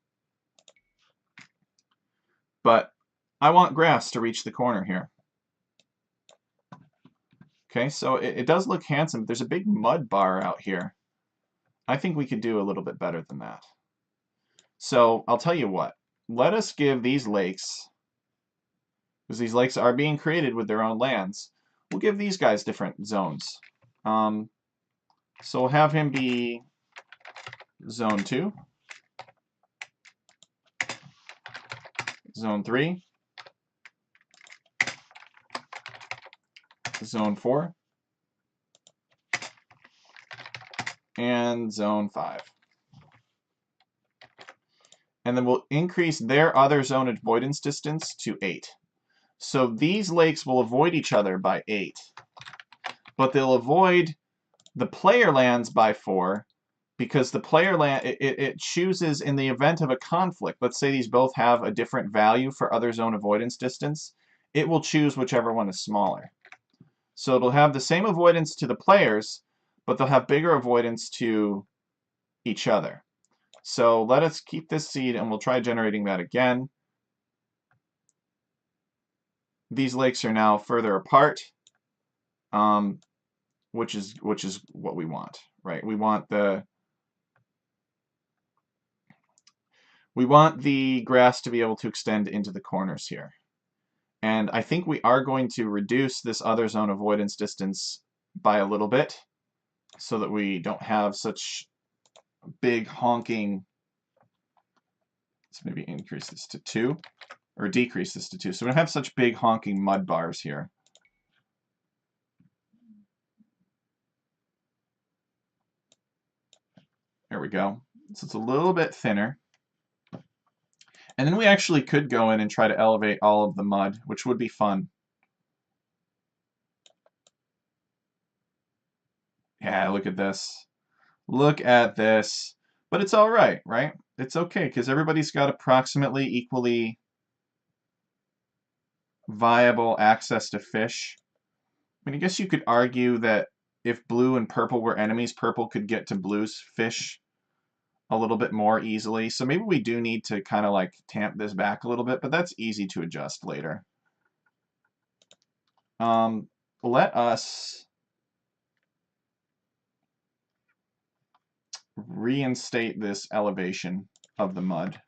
But I want grass to reach the corner here. Okay, so it does look handsome. There's a big mud bar out here. I think we could do a little bit better than that. So I'll tell you what. Let us give these lakes, because these lakes are being created with their own lands, we'll give these guys different zones. So we'll have him be Zone 2, Zone 3, Zone 4, and Zone 5. And then we'll increase their other zone avoidance distance to 8. So these lakes will avoid each other by 8. But they'll avoid the player lands by 4, because the player land, it chooses in the event of a conflict. Let's say these both have a different value for other zone avoidance distance. It will choose whichever one is smaller. So it'll have the same avoidance to the players, but they'll have bigger avoidance to each other. So let us keep this seed and we'll try generating that again. These lakes are now further apart, which is what we want, right? We want the grass to be able to extend into the corners here. And I think we are going to reduce this other zone avoidance distance by a little bit so that we don't have such big honking. Let's maybe increase this to 2 or decrease this to 2. So we don't have such big honking mud bars here. There we go. So it's a little bit thinner. And then we actually could go in and try to elevate all of the mud, which would be fun. Yeah, look at this. Look at this. But it's all right, right? It's okay, because everybody's got approximately equally viable access to fish. I mean, I guess you could argue that if blue and purple were enemies, purple could get to blue's fish a little bit more easily. So maybe we do need to kind of like tamp this back a little bit, but that's easy to adjust later. Let us reinstate this elevation of the mud.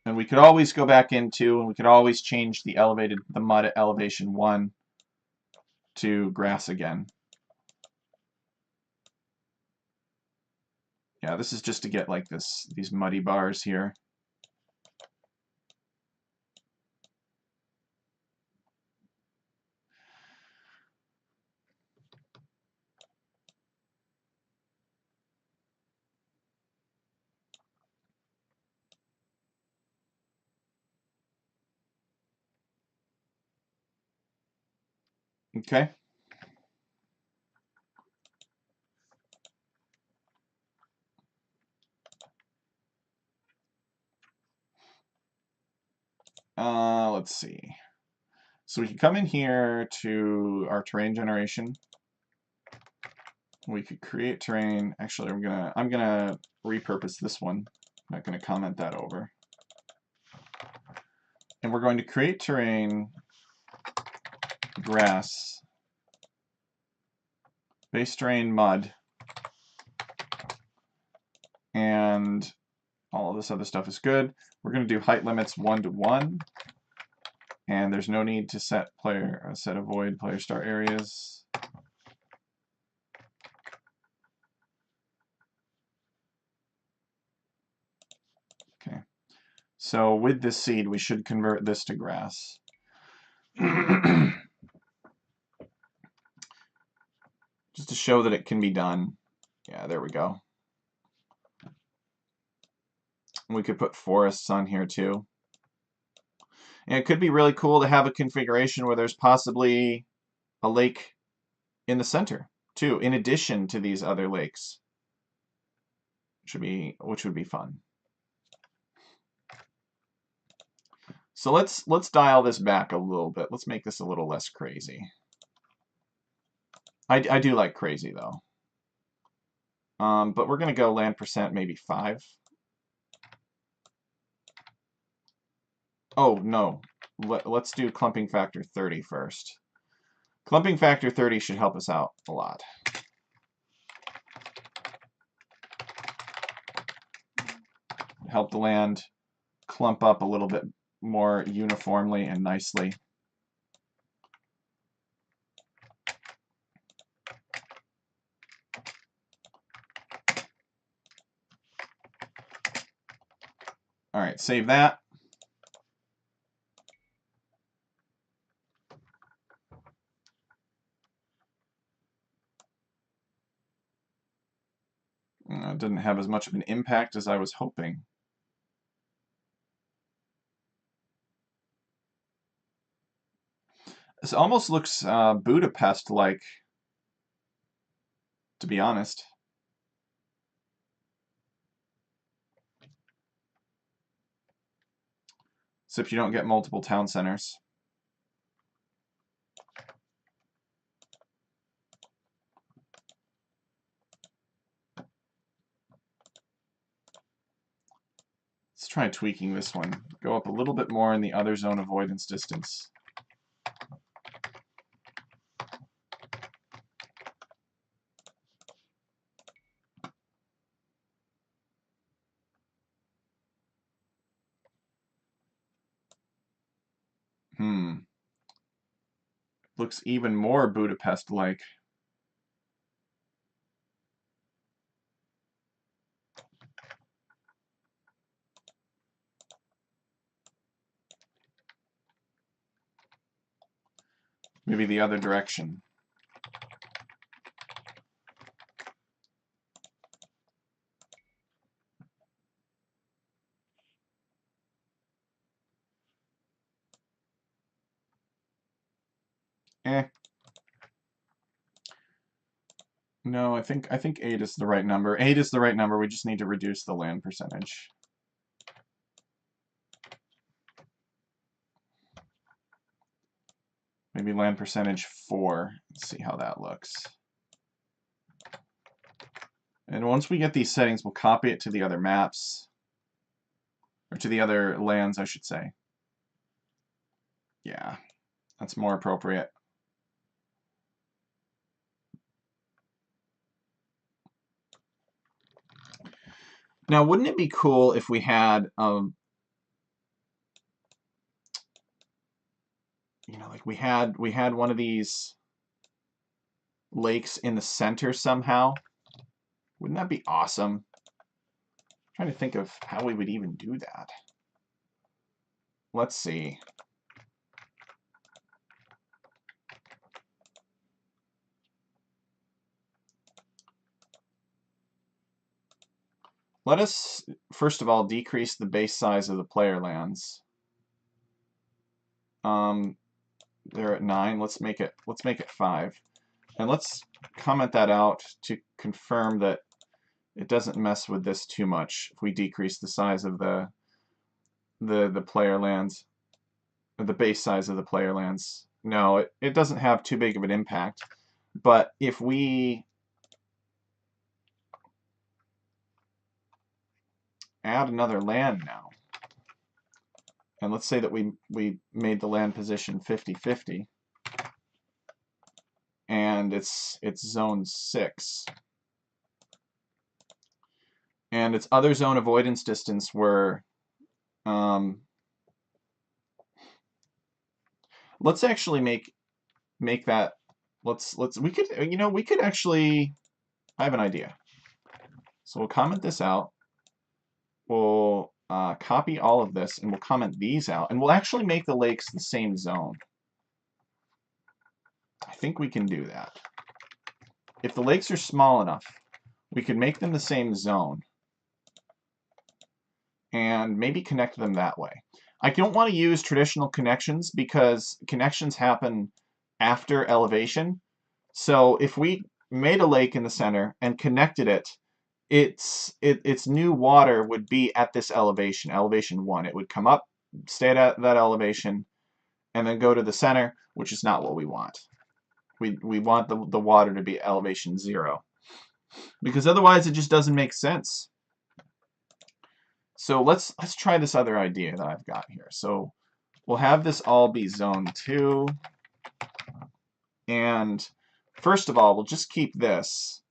And we could always go back into, and we could always change the mud at elevation 1 to grass again. Yeah, this is just to get like these muddy bars here. Okay. Let's see. So we can come in here to our terrain generation. We could create terrain. Actually, I'm gonna repurpose this one. I'm not gonna comment that over. And we're going to create terrain grass, base terrain mud, and all of this other stuff is good. We're going to do height limits 1 to 1, and there's no need to set avoid player start areas. So with this seed, we should convert this to grass. Just to show that it can be done. Yeah, there we go. We could put forests on here too. And it could be really cool to have a configuration where there's possibly a lake in the center too, in addition to these other lakes. Which would be fun. So let's dial this back a little bit. Let's make this a little less crazy. I do like crazy though. But we're gonna go land percent maybe 5. Oh no, let's do clumping factor 30 first. Clumping factor 30 should help us out a lot. Help the land clump up a little bit more uniformly and nicely. All right, save that. It didn't have as much of an impact as I was hoping. This almost looks Budapest-like, to be honest. Except you don't get multiple town centers. Let's try tweaking this one. Go up a little bit more in the other zone avoidance distance. Looks even more Budapest-like. Maybe the other direction. No, I think 8 is the right number. 8 is the right number. We just need to reduce the land percentage. Maybe land percentage 4. Let's see how that looks. And once we get these settings, we'll copy it to the other maps. Or to the other lands, I should say. Yeah, that's more appropriate. Now, wouldn't it be cool if we had, you know, like we had one of these lakes in the center somehow? Wouldn't that be awesome? I'm trying to think of how we would even do that. Let's see. Let us, first of all, decrease the base size of the player lands. They're at 9. Let's make it 5. And let's comment that out to confirm that it doesn't mess with this too much if we decrease the size of the player lands, or the base size of the player lands. No, it doesn't have too big of an impact. But if we add another land now, and let's say that we made the land position 50-50, and it's zone 6, and its other zone avoidance distance were, let's actually make that, we could actually, I have an idea. So we'll comment this out. We'll copy all of this, and we'll comment these out, and we'll actually make the lakes the same zone. I think we can do that. If the lakes are small enough, we could make them the same zone and maybe connect them that way. I don't want to use traditional connections because connections happen after elevation. So if we made a lake in the center and connected it, its new water would be at this elevation, elevation 1. It would come up, stay at that elevation, and then go to the center, which is not what we want. We want the water to be elevation 0, because otherwise it just doesn't make sense. So let's try this other idea that I've got here. So we'll have this all be zone 2, and first of all, we'll just keep this,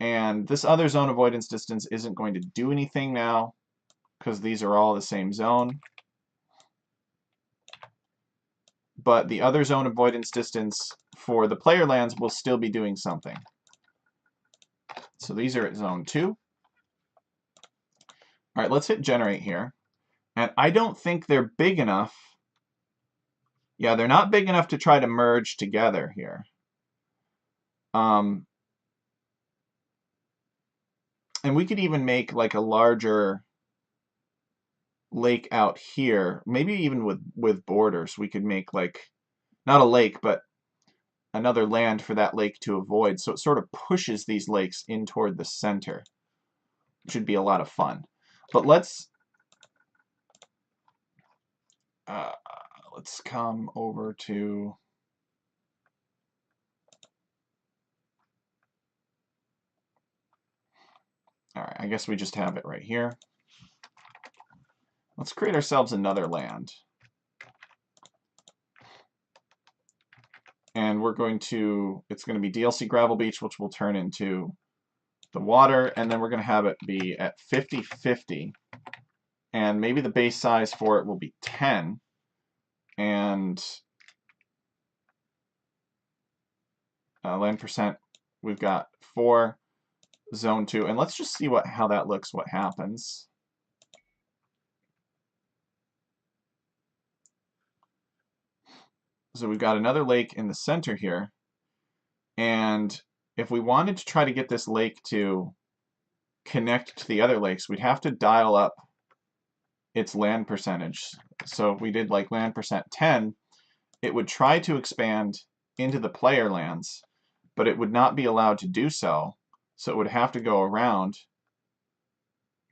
and this other zone avoidance distance isn't going to do anything now because these are all the same zone. But the other zone avoidance distance for the player lands will still be doing something. So these are at zone 2. All right, let's hit generate here. And I don't think they're big enough. Yeah, they're not big enough to try to merge together here. And we could even make like a larger lake out here, maybe even with borders. We could make like, not a lake, but another land for that lake to avoid. So it sort of pushes these lakes in toward the center. It should be a lot of fun. But let's come over to all right, I guess we just have it right here. Let's create ourselves another land. And we're going to, it's going to be DLC Gravel Beach, which will turn into the water, and then we're going to have it be at 50/50. And maybe the base size for it will be 10. And land percent, we've got 4, zone 2. And let's just see how that looks, what happens. So we've got another lake in the center here. And if we wanted to try to get this lake to connect to the other lakes, we'd have to dial up its land percentage. So if we did like land percent 10, it would try to expand into the player lands, but it would not be allowed to do so. So it would have to go around.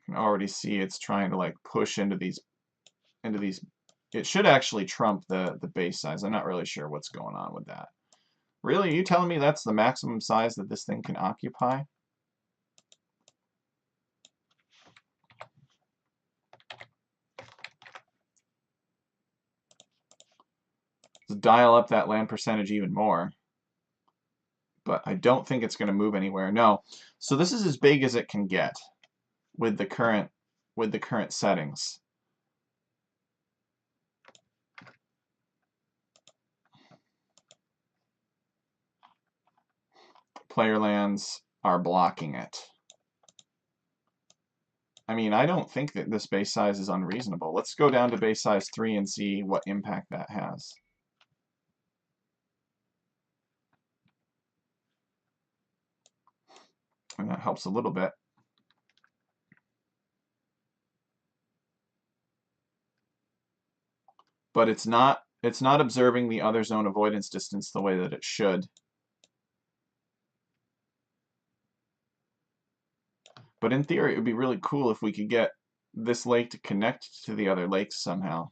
You can already see it's trying to like push into these. It should actually trump the base size. I'm not really sure what's going on with that. Really? Are you telling me that's the maximum size that this thing can occupy? Let's dial up that land percentage even more. But I don't think it's going to move anywhere. No. So this is as big as it can get with the current settings. Player lands are blocking it. I mean, I don't think that this base size is unreasonable. Let's go down to base size 3 and see what impact that has. And that helps a little bit. But it's not observing the other zone avoidance distance the way that it should. But in theory, it would be really cool if we could get this lake to connect to the other lakes somehow.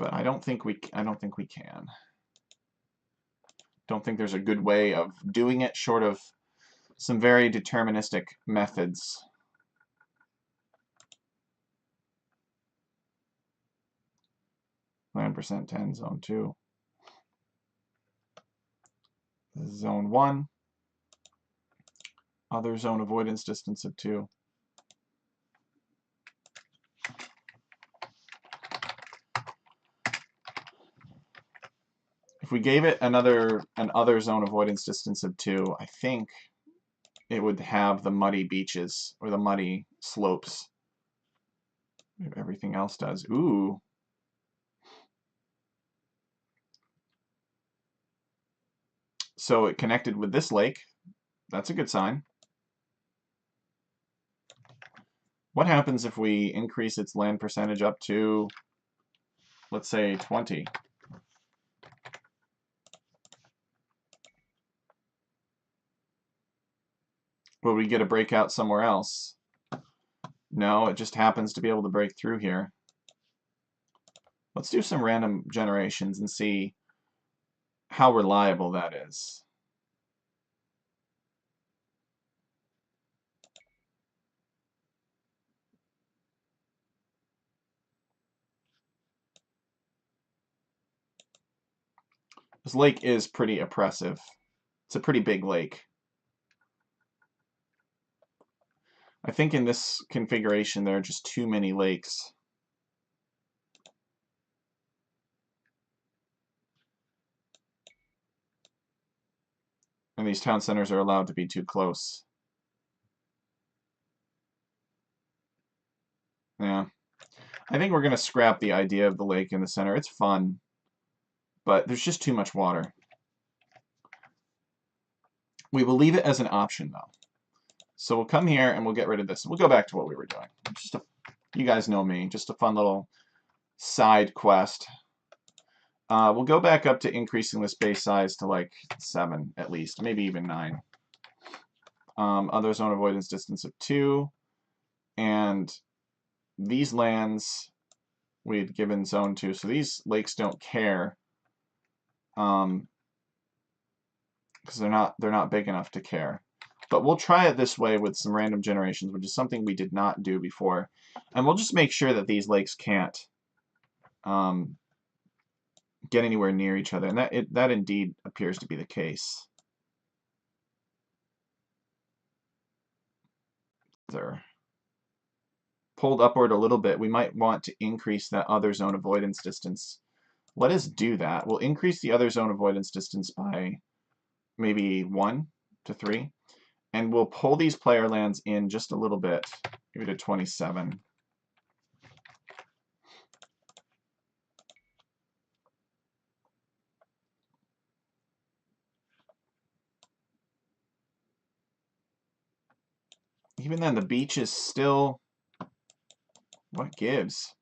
But I don't think we can. Don't think there's a good way of doing it short of some very deterministic methods. Land percent 10, zone 2. Zone 1. Other zone avoidance distance of 2. If we gave it an other zone avoidance distance of 2, I think it would have the muddy beaches or the muddy slopes Everything else does. Ooh. So it connected with this lake. That's a good sign. What happens if we increase its land percentage up to, let's say, 20? Will we get a breakout somewhere else? No, it just happens to be able to break through here. Let's do some random generations and see how reliable that is. This lake is pretty oppressive. It's a pretty big lake. I think in this configuration there are just too many lakes. And these town centers are allowed to be too close. Yeah. I think we're going to scrap the idea of the lake in the center. It's fun, but there's just too much water. We will leave it as an option, though. So we'll come here and we'll get rid of this. We'll go back to what we were doing. You guys know me. Just a fun little side quest. We'll go back up to increasing this base size to like 7 at least, maybe even 9. Other zone avoidance distance of 2. And these lands we had given zone 2. So these lakes don't care. Because they're not big enough to care. But we'll try it this way with some random generations, which is something we did not do before. And we'll just make sure that these lakes can't get anywhere near each other. And that indeed appears to be the case. They're pulled upward a little bit. We might want to increase that other zone avoidance distance. Let us do that. We'll increase the other zone avoidance distance by maybe 1 to 3. And we'll pull these player lands in just a little bit, maybe to 27. Even then, the beach is still... What gives?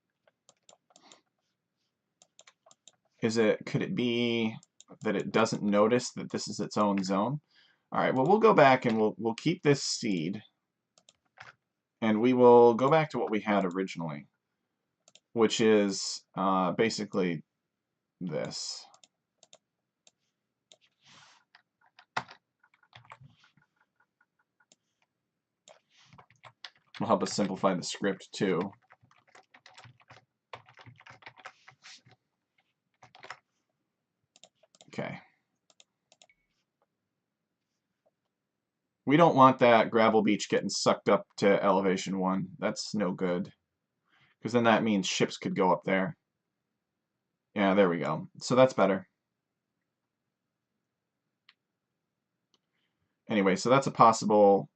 Could it be that it doesn't notice that this is its own zone? All right, well, we'll go back and we'll keep this seed. And we will go back to what we had originally, which is basically this. Will help us simplify the script too. Okay. We don't want that gravel beach getting sucked up to elevation 1. That's no good. Because then that means ships could go up there. Yeah, there we go. So that's better. Anyway, so that's a possible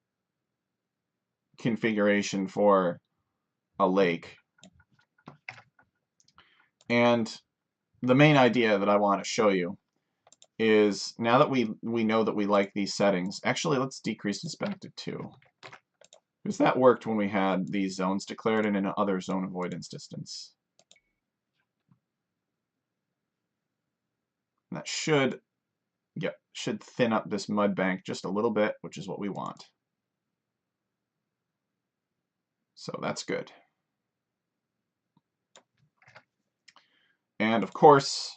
configuration for a lake. And the main idea that I want to show you is now that we know that we like these settings, actually let's decrease this back to 2. Because that worked when we had these zones declared in an other zone avoidance distance. And that should thin up this mud bank just a little bit, which is what we want. So that's good. And of course,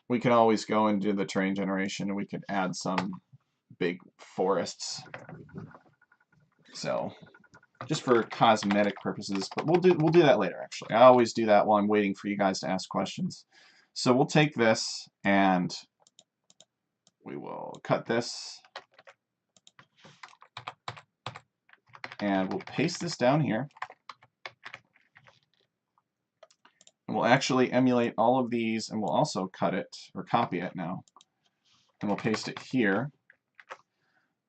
we can always go and do the terrain generation, and we could add some big forests. So just for cosmetic purposes, but we'll do that later. Actually, I always do that while I'm waiting for you guys to ask questions. So we'll take this and we will cut this, and we'll paste this down here. And we'll actually emulate all of these, and we'll also cut it, or copy it now. And we'll paste it here.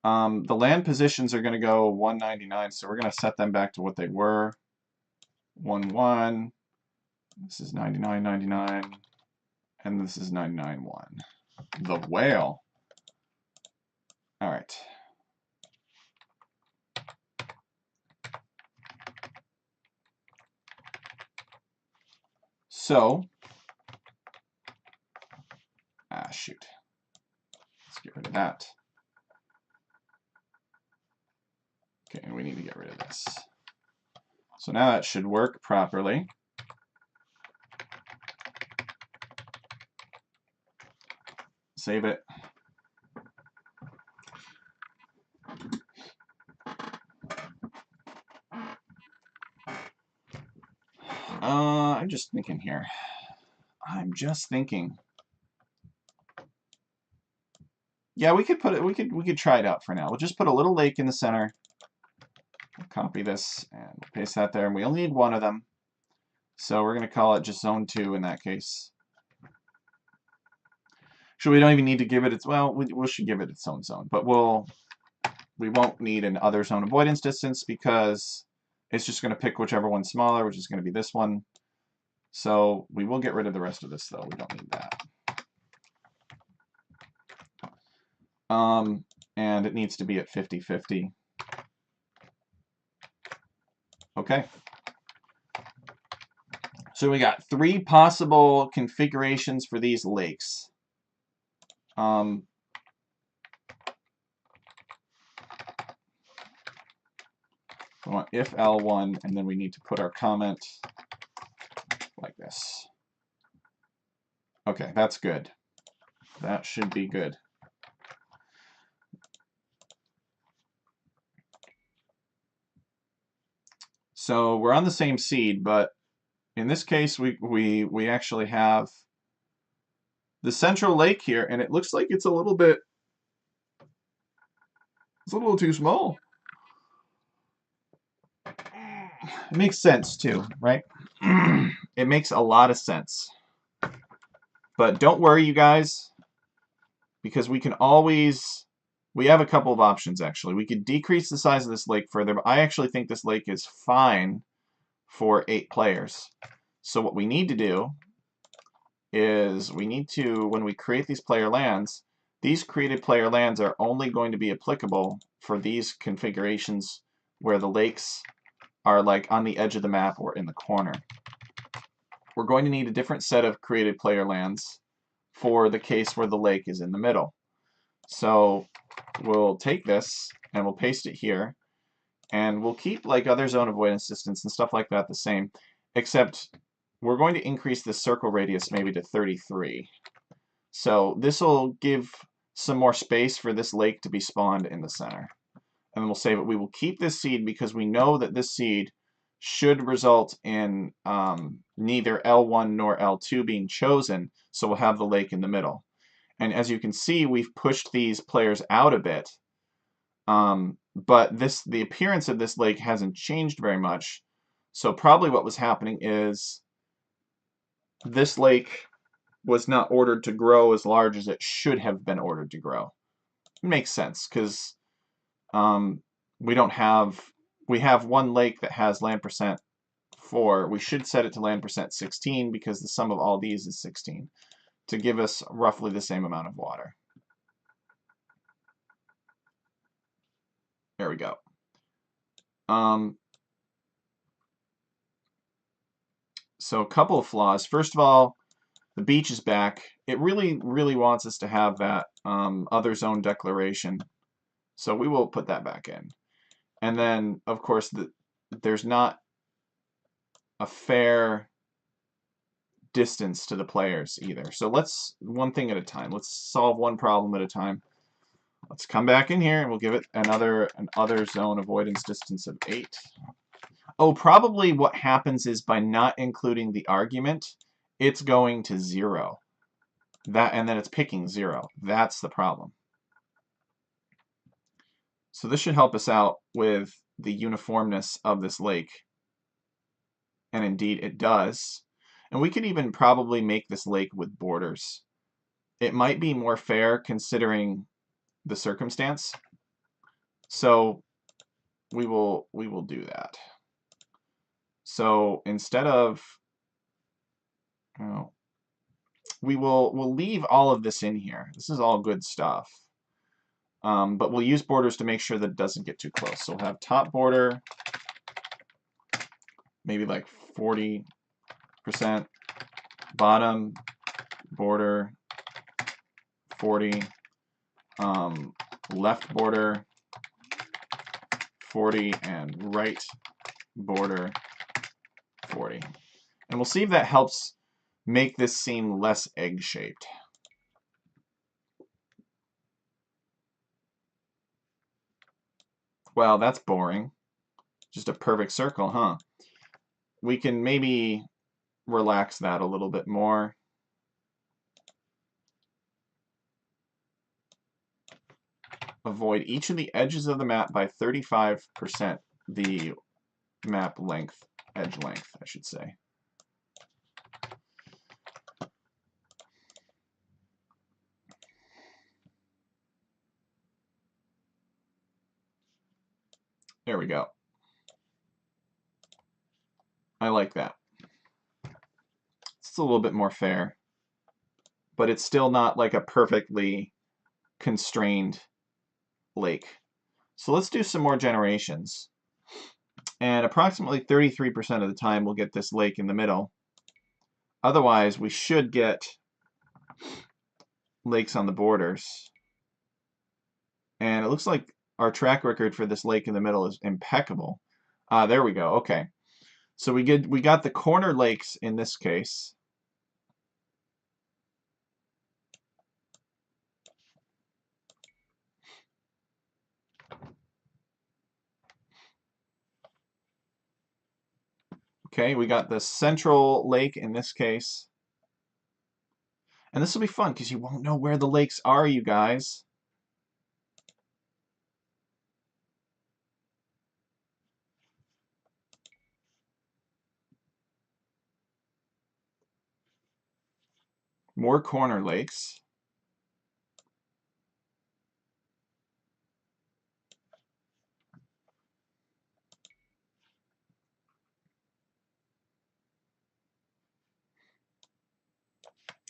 The land positions are going to go 199, so we're going to set them back to what they were. 1, 1. This is 99, 99. And this is 99, 1. The whale. All right. So, shoot. Let's get rid of that. Okay, and we need to get rid of this. So now that should work properly. Save it. I'm just thinking here. I'm just thinking. Yeah, we could put it. We could try it out for now. We'll just put a little lake in the center. We'll copy this and paste that there. And we only need one of them, so we're going to call it just Zone 2 in that case. So we don't even need to give it its. Well, we should give it its own zone, but we won't need an other zone avoidance distance because it's just going to pick whichever one's smaller, which is going to be this one. So we will get rid of the rest of this, though. We don't need that. And it needs to be at 50-50. Okay. So we got 3 possible configurations for these lakes. We want if L1, and then we need to put our comment like this. Okay, that's good. That should be good. So we're on the same seed, but in this case, we actually have the central lake here, and it looks like it's a little too small. It makes sense too, right? It makes a lot of sense. But don't worry, you guys, because we have a couple of options, actually. We could decrease the size of this lake further, but I actually think this lake is fine for 8 players. So what we need to do is we need to, when we create these player lands, these created player lands are only going to be applicable for these configurations where the lakes are like on the edge of the map or in the corner. We're going to need a different set of created player lands for the case where the lake is in the middle. So we'll take this and we'll paste it here, and we'll keep like other zone avoidance distance and stuff like that the same, except we're going to increase the circle radius maybe to 33. So this will give some more space for this lake to be spawned in the center. And then we'll save it. We will keep this seed because we know that this seed should result in neither L1 nor L2 being chosen, so we'll have the lake in the middle. And as you can see, we've pushed these players out a bit, but the appearance of this lake hasn't changed very much. So probably what was happening is this lake was not ordered to grow as large as it should have been ordered to grow. It makes sense because we have one lake that has land percent 4. We should set it to land percent 16 because the sum of all these is 16 to give us roughly the same amount of water. There we go. So a couple of flaws. First of all, the beach is back. It really, really wants us to have that other zone declaration. So we will put that back in. And then, of course, there's not a fair distance to the players either. So let's, one thing at a time. Let's solve one problem at a time. Let's come back in here and we'll give it another zone avoidance distance of 8. Oh, probably what happens is by not including the argument, it's going to 0. And then it's picking 0. That's the problem. So this should help us out with the uniformness of this lake. And indeed it does. And we could even probably make this lake with borders. It might be more fair considering the circumstance. So we will do that. So instead of, well, we'll leave all of this in here. This is all good stuff. But we'll use borders to make sure that it doesn't get too close. So we'll have top border, maybe like 40%, bottom border 40, left border 40, and right border 40. And we'll see if that helps make this seem less egg-shaped. Well, that's boring. Just a perfect circle, huh? We can maybe relax that a little bit more. Avoid each of the edges of the map by 35%, the map length, edge length, I should say. There we go. I like that. It's a little bit more fair, but it's still not like a perfectly constrained lake. So let's do some more generations. And approximately 33% of the time we'll get this lake in the middle. Otherwise, we should get lakes on the borders. And it looks like our track record for this lake in the middle is impeccable. There we go. Okay. So we got the corner lakes in this case. Okay, we got the central lake in this case. And this will be fun because you won't know where the lakes are, you guys. More corner lakes.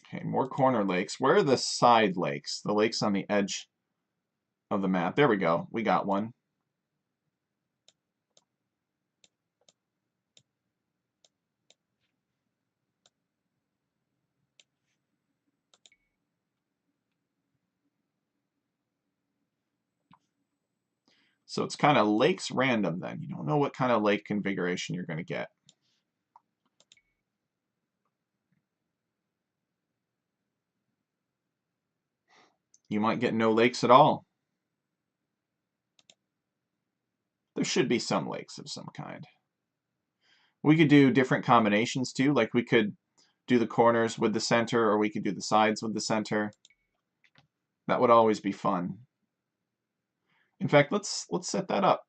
Okay, more corner lakes. Where are the side lakes? The lakes on the edge of the map. There we go. We got one. So it's kind of lakes random then. You don't know what kind of lake configuration you're going to get. You might get no lakes at all. There should be some lakes of some kind. We could do different combinations too, like we could do the corners with the center, or we could do the sides with the center. That would always be fun. In fact, let's set that up.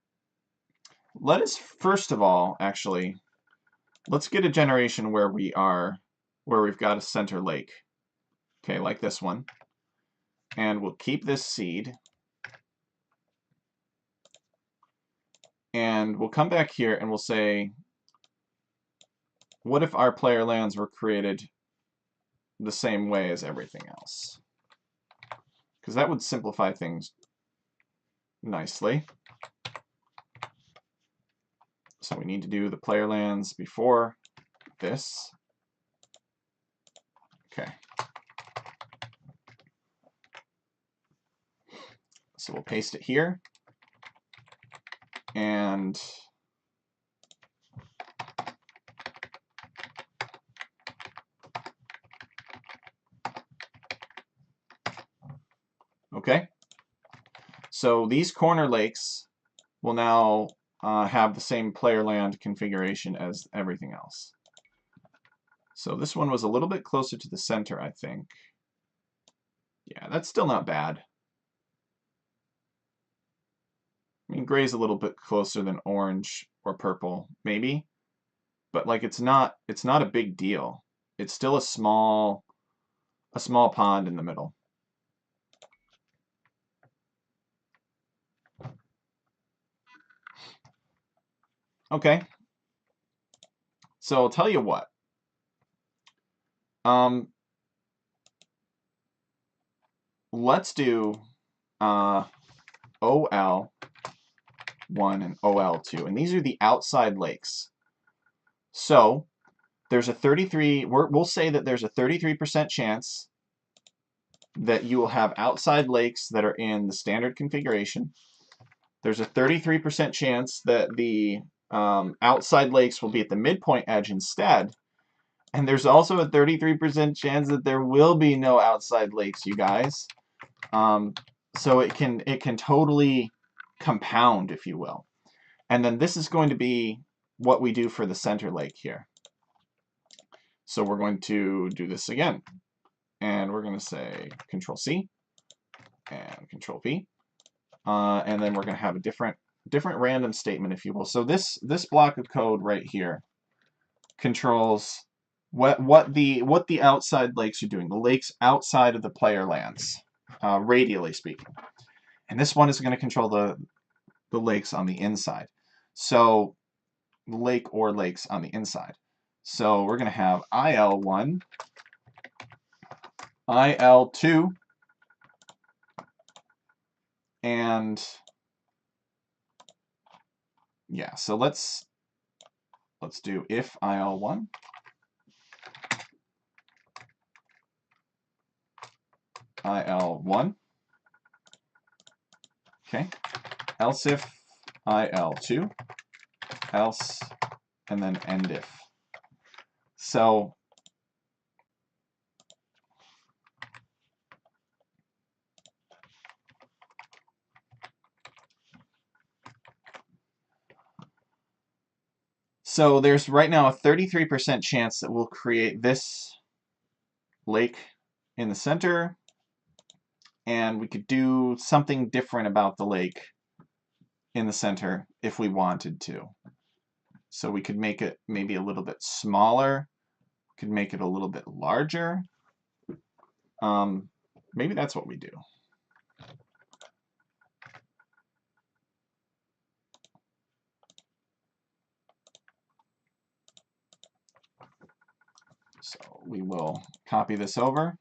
Let us first of all, actually, let's get a generation where we've got a center lake. Okay, like this one. And we'll keep this seed. And we'll come back here and we'll say, what if our player lands were created the same way as everything else? Because that would simplify things nicely. So we need to do the player lands before this. Okay. So we'll paste it here. And okay. So these corner lakes will now have the same player land configuration as everything else. So this one was a little bit closer to the center, I think. Yeah, that's still not bad. I mean, gray's a little bit closer than orange or purple, maybe. But like it's not a big deal. It's still a small pond in the middle. Okay. So I'll tell you what. Let's do OL1 and OL2, and these are the outside lakes. So there's a 33. We'll say that there's a 33% chance that you will have outside lakes that are in the standard configuration. There's a 33% chance that the outside lakes will be at the midpoint edge instead. And there's also a 33% chance that there will be no outside lakes, you guys. So it can totally compound, if you will. And then this is going to be what we do for the center lake here. So we're going to do this again. And we're going to say Control-C and Control-V. And then we're going to have a different random statement, if you will. So this block of code right here controls what the outside lakes are doing, the lakes outside of the player lands, radially speaking. And this one is going to control the lakes on the inside. So the lake or lakes on the inside. So we're going to have IL1, IL2, and yeah, so let's do if IL1, IL1, okay, else if IL2, else, and then end if. So there's right now a 33% chance that we'll create this lake in the center, and we could do something different about the lake in the center if we wanted to. So we could make it maybe a little bit smaller, could make it a little bit larger. Maybe that's what we do. So we will copy this over.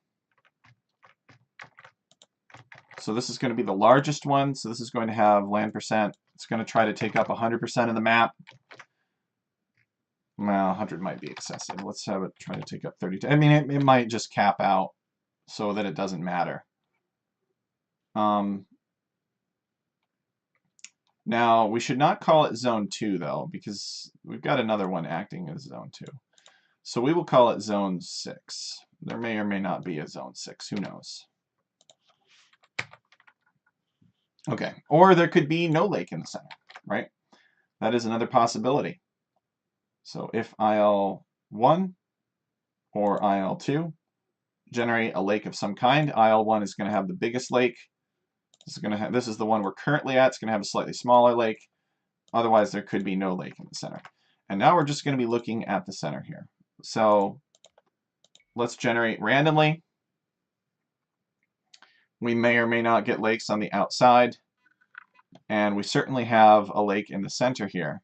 So this is going to be the largest one. So this is going to have land percent. It's going to try to take up 100% of the map. Well, 100 might be excessive. Let's have it try to take up 32. I mean, it might just cap out so that it doesn't matter. Now, we should not call it Zone 2, though, because we've got another one acting as Zone 2. So we will call it Zone 6. There may or may not be a Zone 6. Who knows? Okay. Or there could be no lake in the center, right? That is another possibility. So if IL1 or IL2 generate a lake of some kind, IL1 is going to have the biggest lake. This is the one we're currently at. It's going to have a slightly smaller lake. Otherwise, there could be no lake in the center. And now we're just going to be looking at the center here. So let's generate randomly. We may or may not get lakes on the outside. And we certainly have a lake in the center here.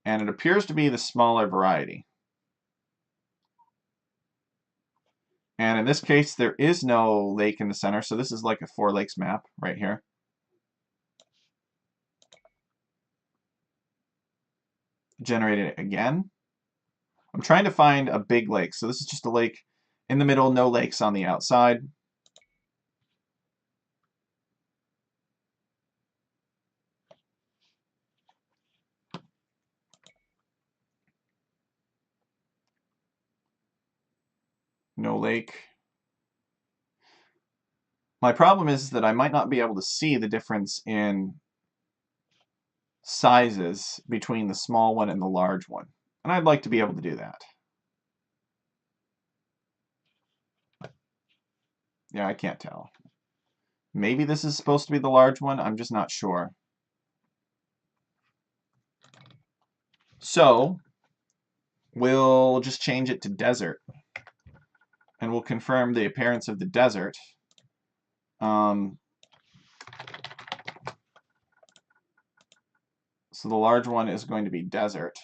And it appears to be the smaller variety. And in this case, there is no lake in the center. So this is like a 4 lakes map right here. Generate it again. I'm trying to find a big lake. So this is just a lake in the middle, no lakes on the outside. No lake. My problem is that I might not be able to see the difference in sizes between the small one and the large one. And I'd like to be able to do that. Yeah, I can't tell. Maybe this is supposed to be the large one. I'm just not sure. So we'll just change it to desert. And we'll confirm the appearance of the desert. So the large one is going to be desert.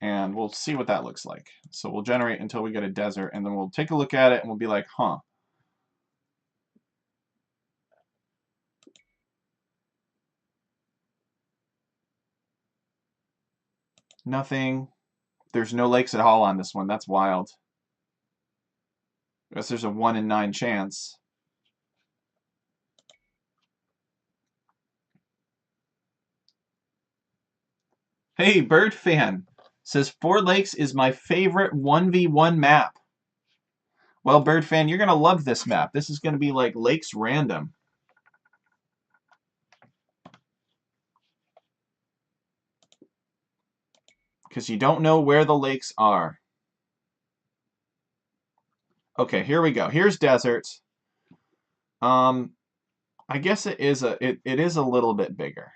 and we'll see what that looks like. So we'll generate until we get a desert, and then we'll take a look at it, and we'll be like, huh. Nothing. There's no lakes at all on this one. That's wild. I guess there's a 1 in 9 chance. Hey, Bird Fan says 4 Lakes is my favorite 1v1 map. Well, Bird Fan, you're going to love this map. This is going to be like Lakes Random. Because you don't know where the lakes are. Okay, here we go. Here's desert. I guess it is a little bit bigger.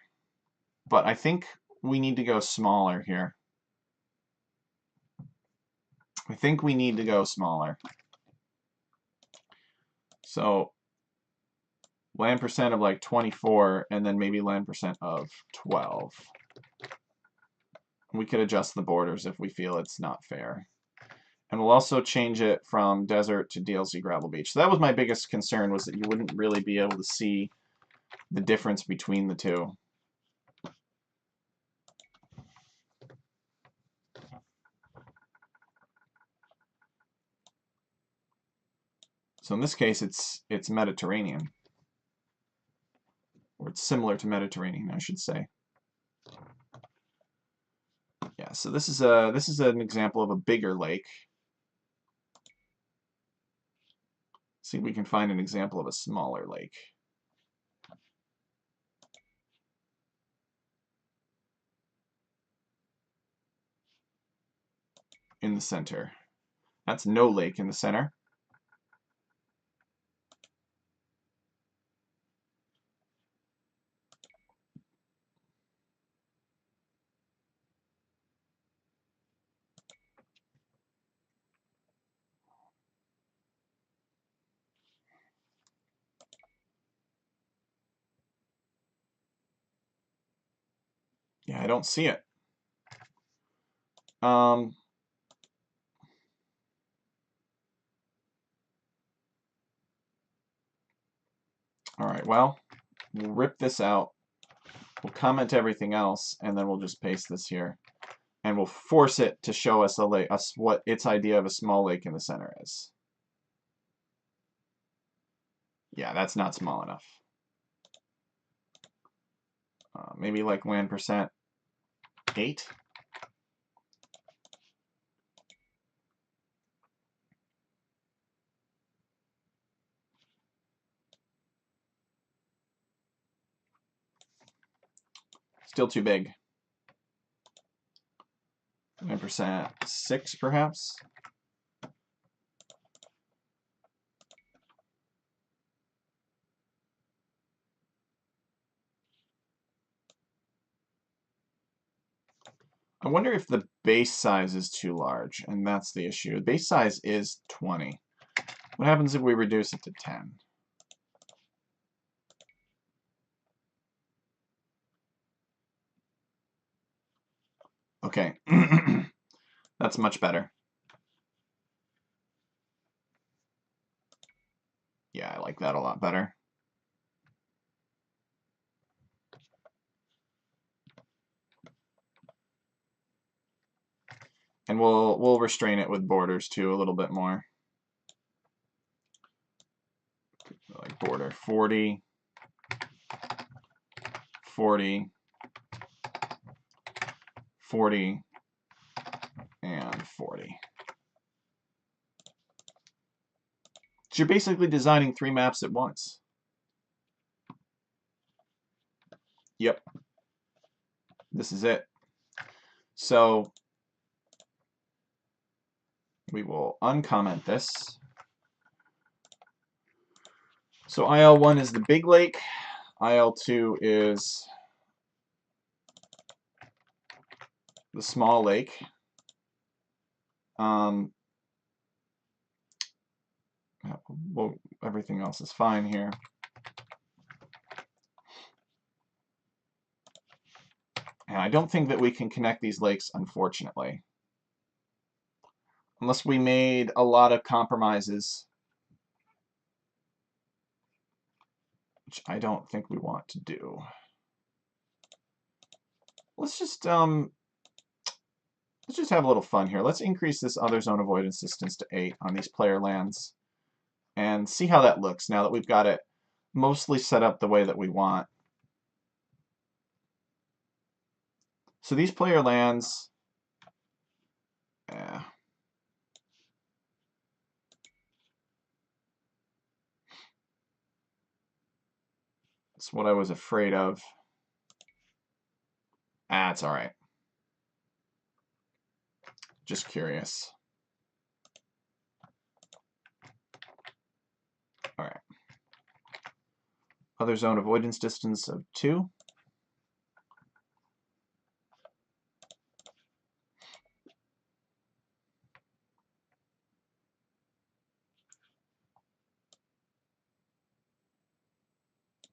But I think we need to go smaller here. I think we need to go smaller. So land percent of like 24, and then maybe land percent of 12. We could adjust the borders if we feel it's not fair. And we'll also change it from desert to DLC gravel beach. So that was my biggest concern, was that you wouldn't really be able to see the difference between the two. So in this case, it's Mediterranean. Or it's similar to Mediterranean, I should say. Yeah, so this is an example of a bigger lake. See if we can find an example of a smaller lake. In the center. That's no lake in the center. Yeah, I don't see it. All right, well, we'll rip this out. We'll comment everything else, and then we'll just paste this here. And we'll force it to show us what its idea of a small lake in the center is. Yeah, that's not small enough. Maybe like land percent 8. Still too big. Land percent 6, perhaps. I wonder if the base size is too large, and that's the issue. The base size is 20. What happens if we reduce it to 10? Okay, that's much better. Yeah, I like that a lot better. And we'll restrain it with borders too a little bit more. Like border 40, 40, 40, and 40. So you're basically designing 3 maps at once. Yep. This is it. So we will uncomment this. So IL1 is the big lake. IL2 is the small lake. Well, everything else is fine here. And I don't think that we can connect these lakes, unfortunately. Unless we made a lot of compromises, which I don't think we want to do. Let's just have a little fun here. Let's increase this other zone avoidance distance to 8 on these player lands and see how that looks now that we've got it mostly set up the way that we want. So these player lands, that's what I was afraid of. It's all right. Just curious. All right. Other zone avoidance distance of 2.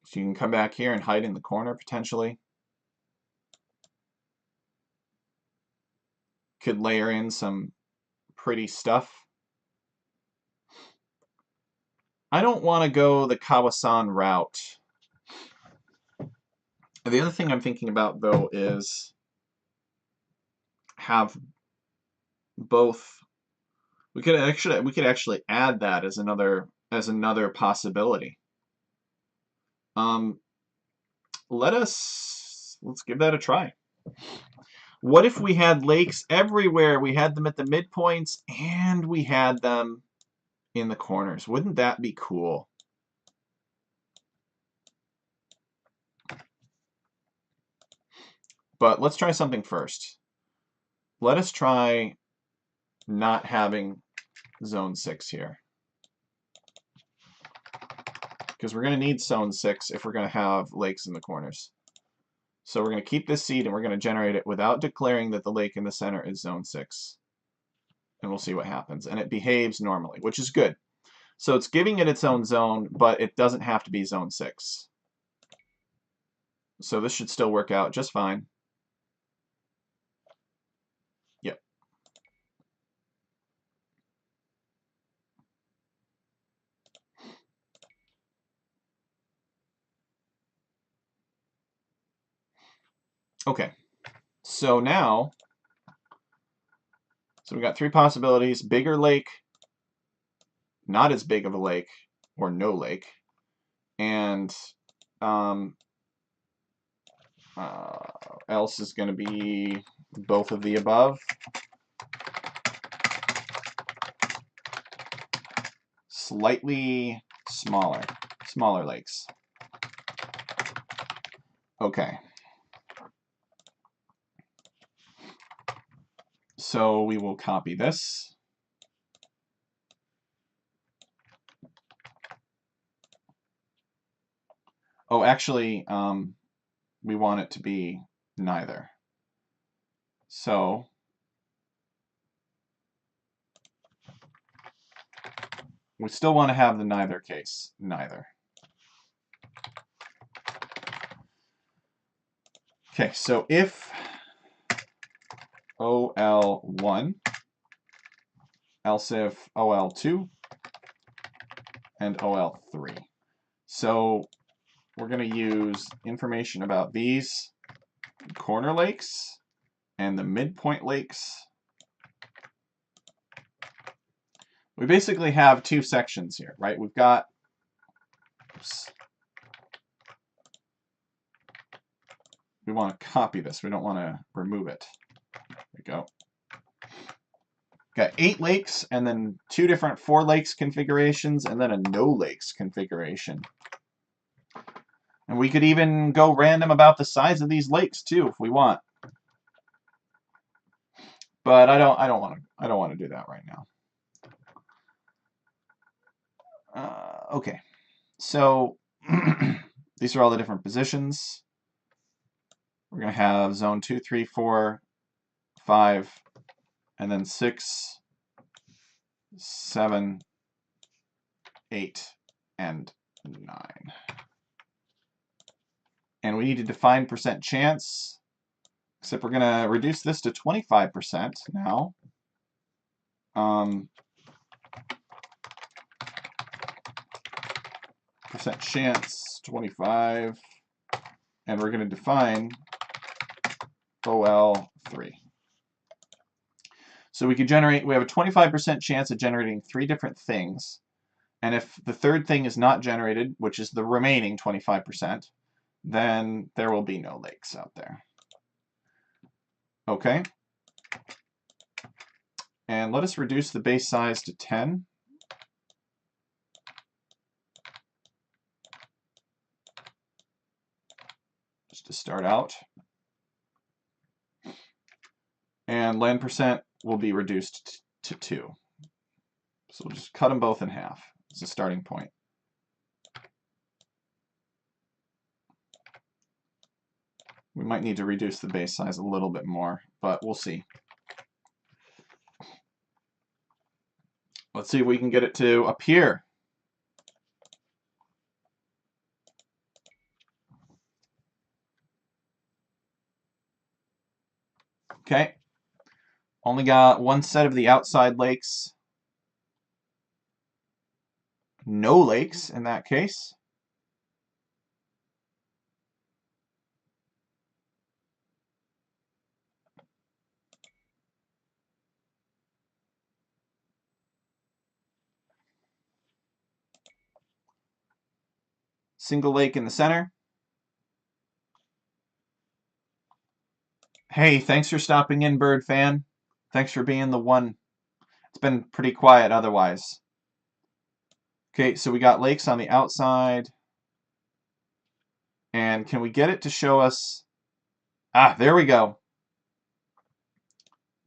So you can come back here and hide in the corner potentially. Could layer in some pretty stuff. I don't want to go the Kawasan route. The other thing I'm thinking about though is have both. We could actually add that as another possibility. Let's give that a try. What if we had lakes everywhere? We had them at the midpoints and we had them in the corners. Wouldn't that be cool? But let's try something first. Let us try not having zone 6 here, because we're going to need zone 6 if we're going to have lakes in the corners. So we're going to keep this seed and we're going to generate it without declaring that the lake in the center is zone 6. And we'll see what happens. And it behaves normally, which is good. So it's giving it its own zone, but it doesn't have to be zone 6. So this should still work out just fine. Yep. Okay. So now, we got 3 possibilities: bigger lake, not as big of a lake, or no lake, and else is going to be both of the above. Slightly smaller lakes. Okay. So we will copy this. Oh, actually, we want it to be neither. So we still want to have the neither case, neither. Okay, so if OL1, else if OL2, and OL3. So we're going to use information about these corner lakes and the midpoint lakes. We basically have 2 sections here, right? We've got, oops. We want to copy this. We don't want to remove it. There we go. Got 8 lakes, and then 2 different 4 lakes configurations, and then a no lakes configuration. And we could even go random about the size of these lakes too, if we want. But I don't want to do that right now. Okay, so these are all the different positions. We're going to have zone 2, 3, 4, 5, and then 6, 7, 8, and 9. And we need to define percent chance, except we're going to reduce this to 25% now. percent chance 25, and we're going to define OL3. So we have a 25% chance of generating 3 different things, and if the third thing is not generated, which is the remaining 25%, then there will be no lakes out there. Okay. And let us reduce the base size to 10. Just to start out. And land percent will be reduced to 2. So we'll just cut them both in half as a starting point. We might need to reduce the base size a little bit more, but we'll see. Let's see if we can get it to appear. Okay. Only got one set of the outside lakes. No lakes in that case. Single lake in the center. Hey, thanks for stopping in, Bird fan. Thanks for being the one. It's been pretty quiet otherwise. Okay, so we got lakes on the outside. And can we get it to show us? Ah, there we go.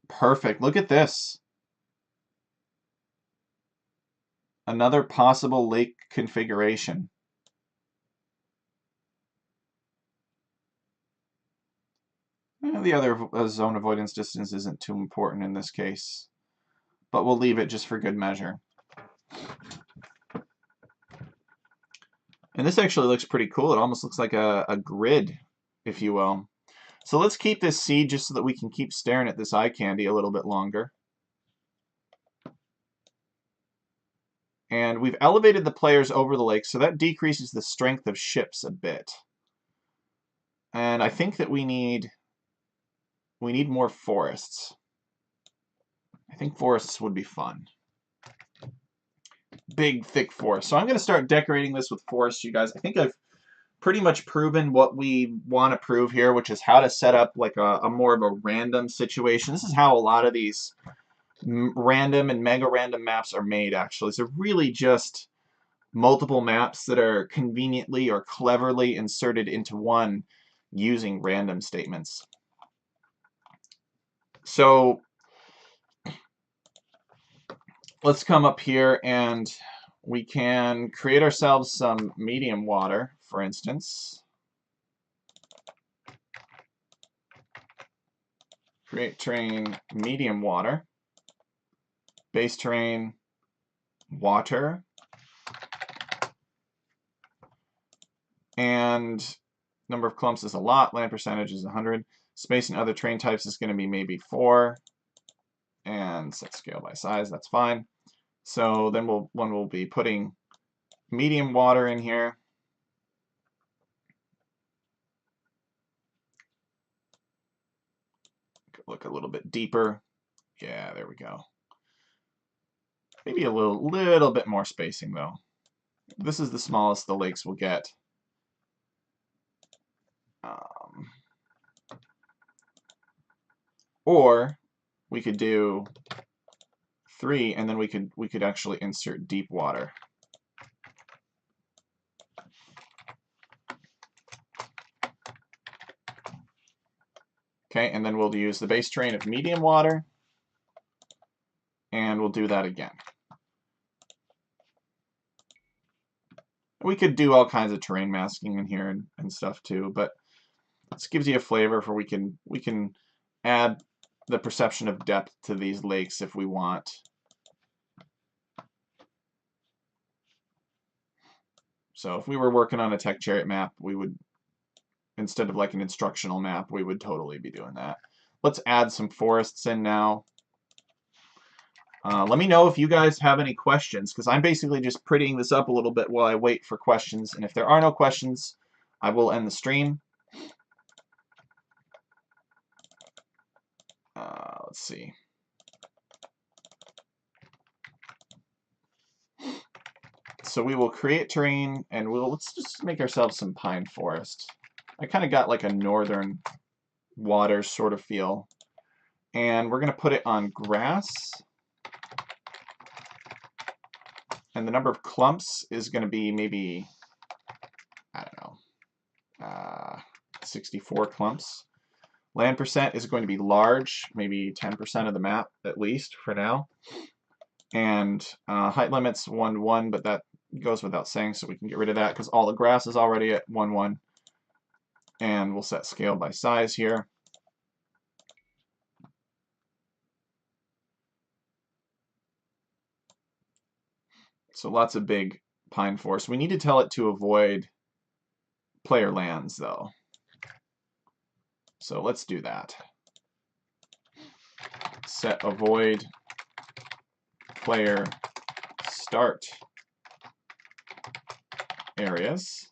Perfect. Look at this. Another possible lake configuration. The other zone avoidance distance isn't too important in this case, but we'll leave it just for good measure. And this actually looks pretty cool. It almost looks like a grid, if you will. So let's keep this seed just so that we can keep staring at this eye candy a little bit longer. And we've elevated the players over the lake, so that decreases the strength of ships a bit. And I think that we need more forests. I think forests would be fun. Big, thick forest. So I'm going to start decorating this with forests, you guys. I think I've pretty much proven what we want to prove here, which is how to set up like a more of a random situation. This is how a lot of these random and mega random maps are made, actually. So really just multiple maps that are conveniently or cleverly inserted into one using random statements. So let's come up here and we can create ourselves some medium water, for instance. Create terrain medium water. Base terrain water. And number of clumps is a lot. Land percentage is 100. Space and other terrain types is going to be maybe 4. And set scale by size, that's fine. So then we'll be putting medium water in here. Look a little bit deeper. Yeah, there we go. Maybe a little bit more spacing though. This is the smallest the lakes will get. Or we could do 3, and then we could actually insert deep water. Okay, and then we'll use the base terrain of medium water, and we'll do that again. We could do all kinds of terrain masking in here and stuff too, but this gives you a flavor for we can add the perception of depth to these lakes if we want. So if we were working on a tech chariot map, we would, instead of like an instructional map, we would totally be doing that. Let's add some forests in now. Let me know if you guys have any questions, because I'm basically just prettying this up a little bit while I wait for questions. And if there are no questions, I will end the stream. Let's see. So we will create terrain, and let's just make ourselves some pine forest. I kind of got like a northern water sort of feel. And we're going to put it on grass. And the number of clumps is going to be maybe, I don't know, 64 clumps. Land percent is going to be large, maybe 10% of the map at least for now. And height limit's 1 to 1, but that goes without saying, so we can get rid of that because all the grass is already at 1 1. And we'll set scale by size here. So lots of big pine forest. We need to tell it to avoid player lands, though. So let's do that. Set avoid player start areas,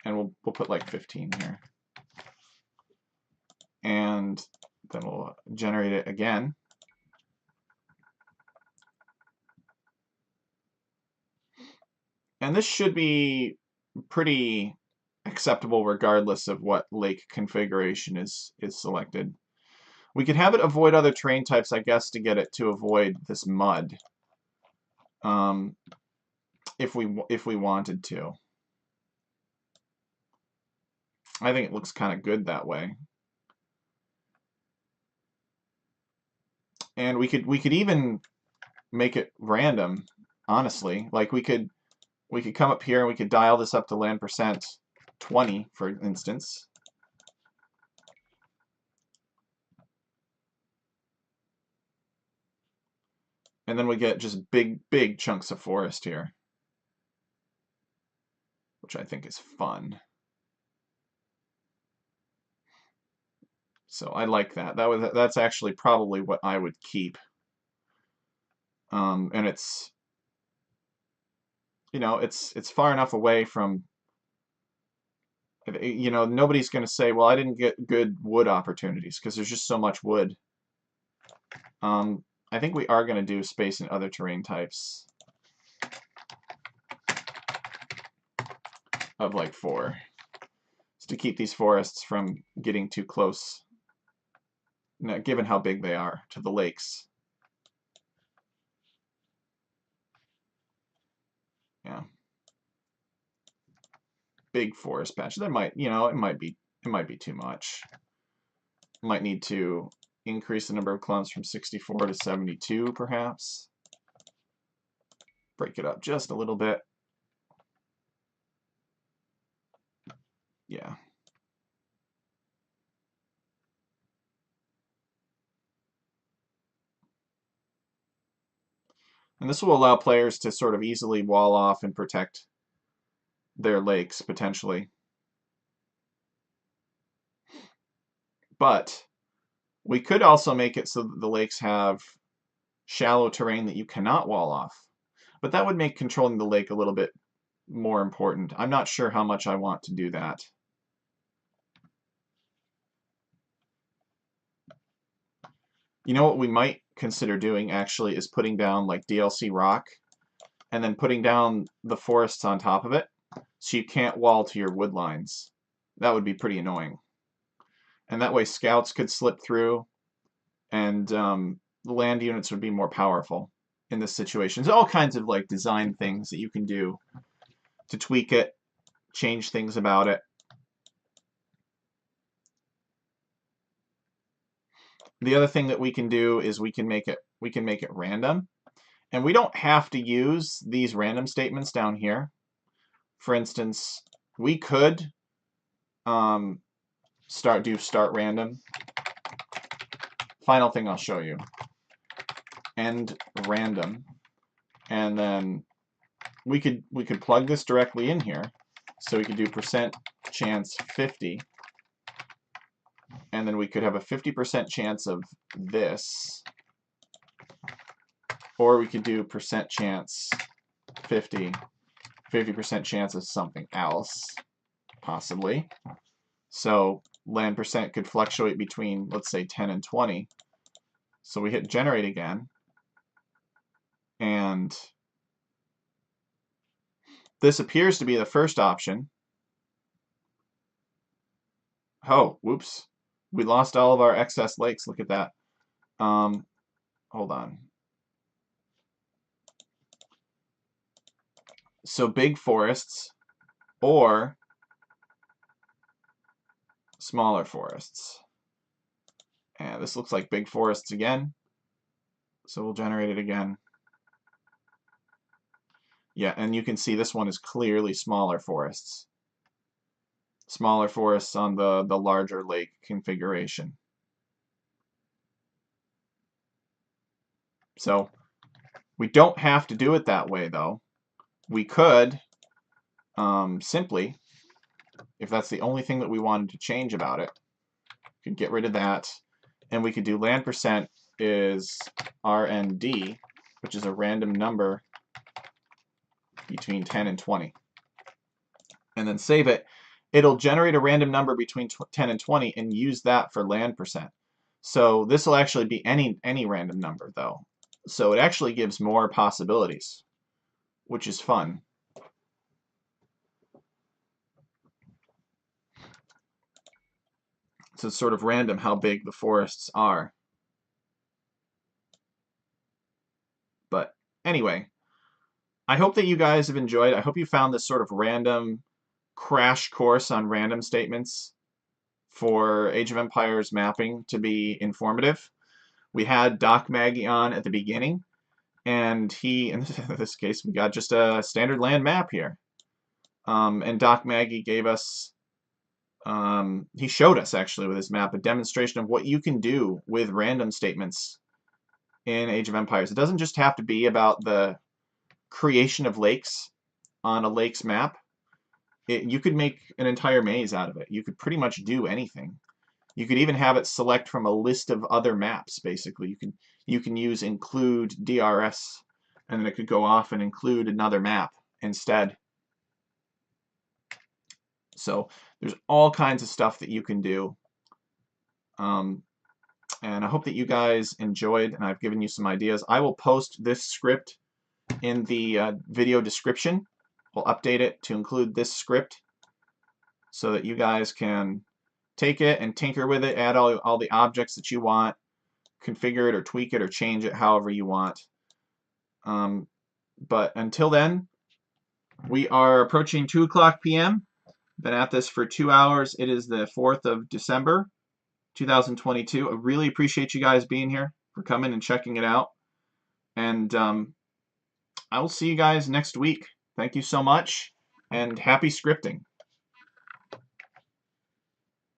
and we'll put like 15 here. And then we'll generate it again. And this should be pretty acceptable regardless of what lake configuration is selected. We could have it avoid other terrain types, I guess, to get it to avoid this mud. If we wanted to. I think it looks kind of good that way. And we could even make it random, honestly. Like we could come up here and we could dial this up to land percent 20, for instance. And then we get just big chunks of forest here, which I think is fun. So I like that. That's actually probably what I would keep. And it's, you know, it's far enough away from, you know, nobody's going to say, well, I didn't get good wood opportunities because there's just so much wood. I think we are going to do space and other terrain types of like 4, just to keep these forests from getting too close, given how big they are, to the lakes. Yeah. Big forest patch. That might, you know, it might be too much. Might need to increase the number of clumps from 64 to 72, perhaps. Break it up just a little bit. Yeah. And this will allow players to sort of easily wall off and protect their lakes, potentially. But we could also make it so that the lakes have shallow terrain that you cannot wall off. But that would make controlling the lake a little bit more important. I'm not sure how much I want to do that. You know what we might consider doing, actually, is putting down like DLC rock and then putting down the forests on top of it so you can't wall to your wood lines. That would be pretty annoying. And that way scouts could slip through and the land units would be more powerful in this situation. There's all kinds of like design things that you can do to tweak it, change things about it. The other thing that we can do is we can make it random. And we don't have to use these random statements down here. For instance, we could start random. Final thing I'll show you. End random. And then we could plug this directly in here. So we could do percent chance 50. And then we could have a 50% chance of this. Or we could do percent chance 50, 50% chance of something else, possibly. So land percent could fluctuate between, let's say, 10 and 20. So we hit generate again. And this appears to be the first option. Oh, whoops. We lost all of our excess lakes. Look at that. Hold on. So big forests or smaller forests. And this looks like big forests again. So we'll generate it again. Yeah, and you can see this one is clearly smaller forests. Smaller forests on the larger lake configuration. So we don't have to do it that way, though. We could simply, if that's the only thing that we wanted to change about it, we could get rid of that, and we could do land percent is RND, which is a random number between 10 and 20. And then save it. It'll generate a random number between 10 and 20 and use that for land percent. So this will actually be any random number, though. So it actually gives more possibilities, which is fun. So it's sort of random how big the forests are. But anyway, I hope that you guys have enjoyed. I hope you found this sort of random crash course on random statements for Age of Empires mapping to be informative. We had Doc Maggie on at the beginning, and he, in this case, we got just a standard land map here. And Doc Maggie gave us, he showed us actually with his map a demonstration of what you can do with random statements in Age of Empires. It doesn't just have to be about the creation of lakes on a lakes map. You could make an entire maze out of it. You could pretty much do anything. You could even have it select from a list of other maps, basically. You can use include DRS, and then it could go off and include another map instead. So there's all kinds of stuff that you can do. And I hope that you guys enjoyed, and I've given you some ideas. I will post this script in the video description. We'll update it to include this script so that you guys can take it and tinker with it, add all the objects that you want, configure it or tweak it or change it however you want. But until then, we are approaching 2:00 p.m. Been at this for 2 hours. It is the 4th of December, 2022. I really appreciate you guys being here, for coming and checking it out. And I will see you guys next week. Thank you so much, and happy scripting.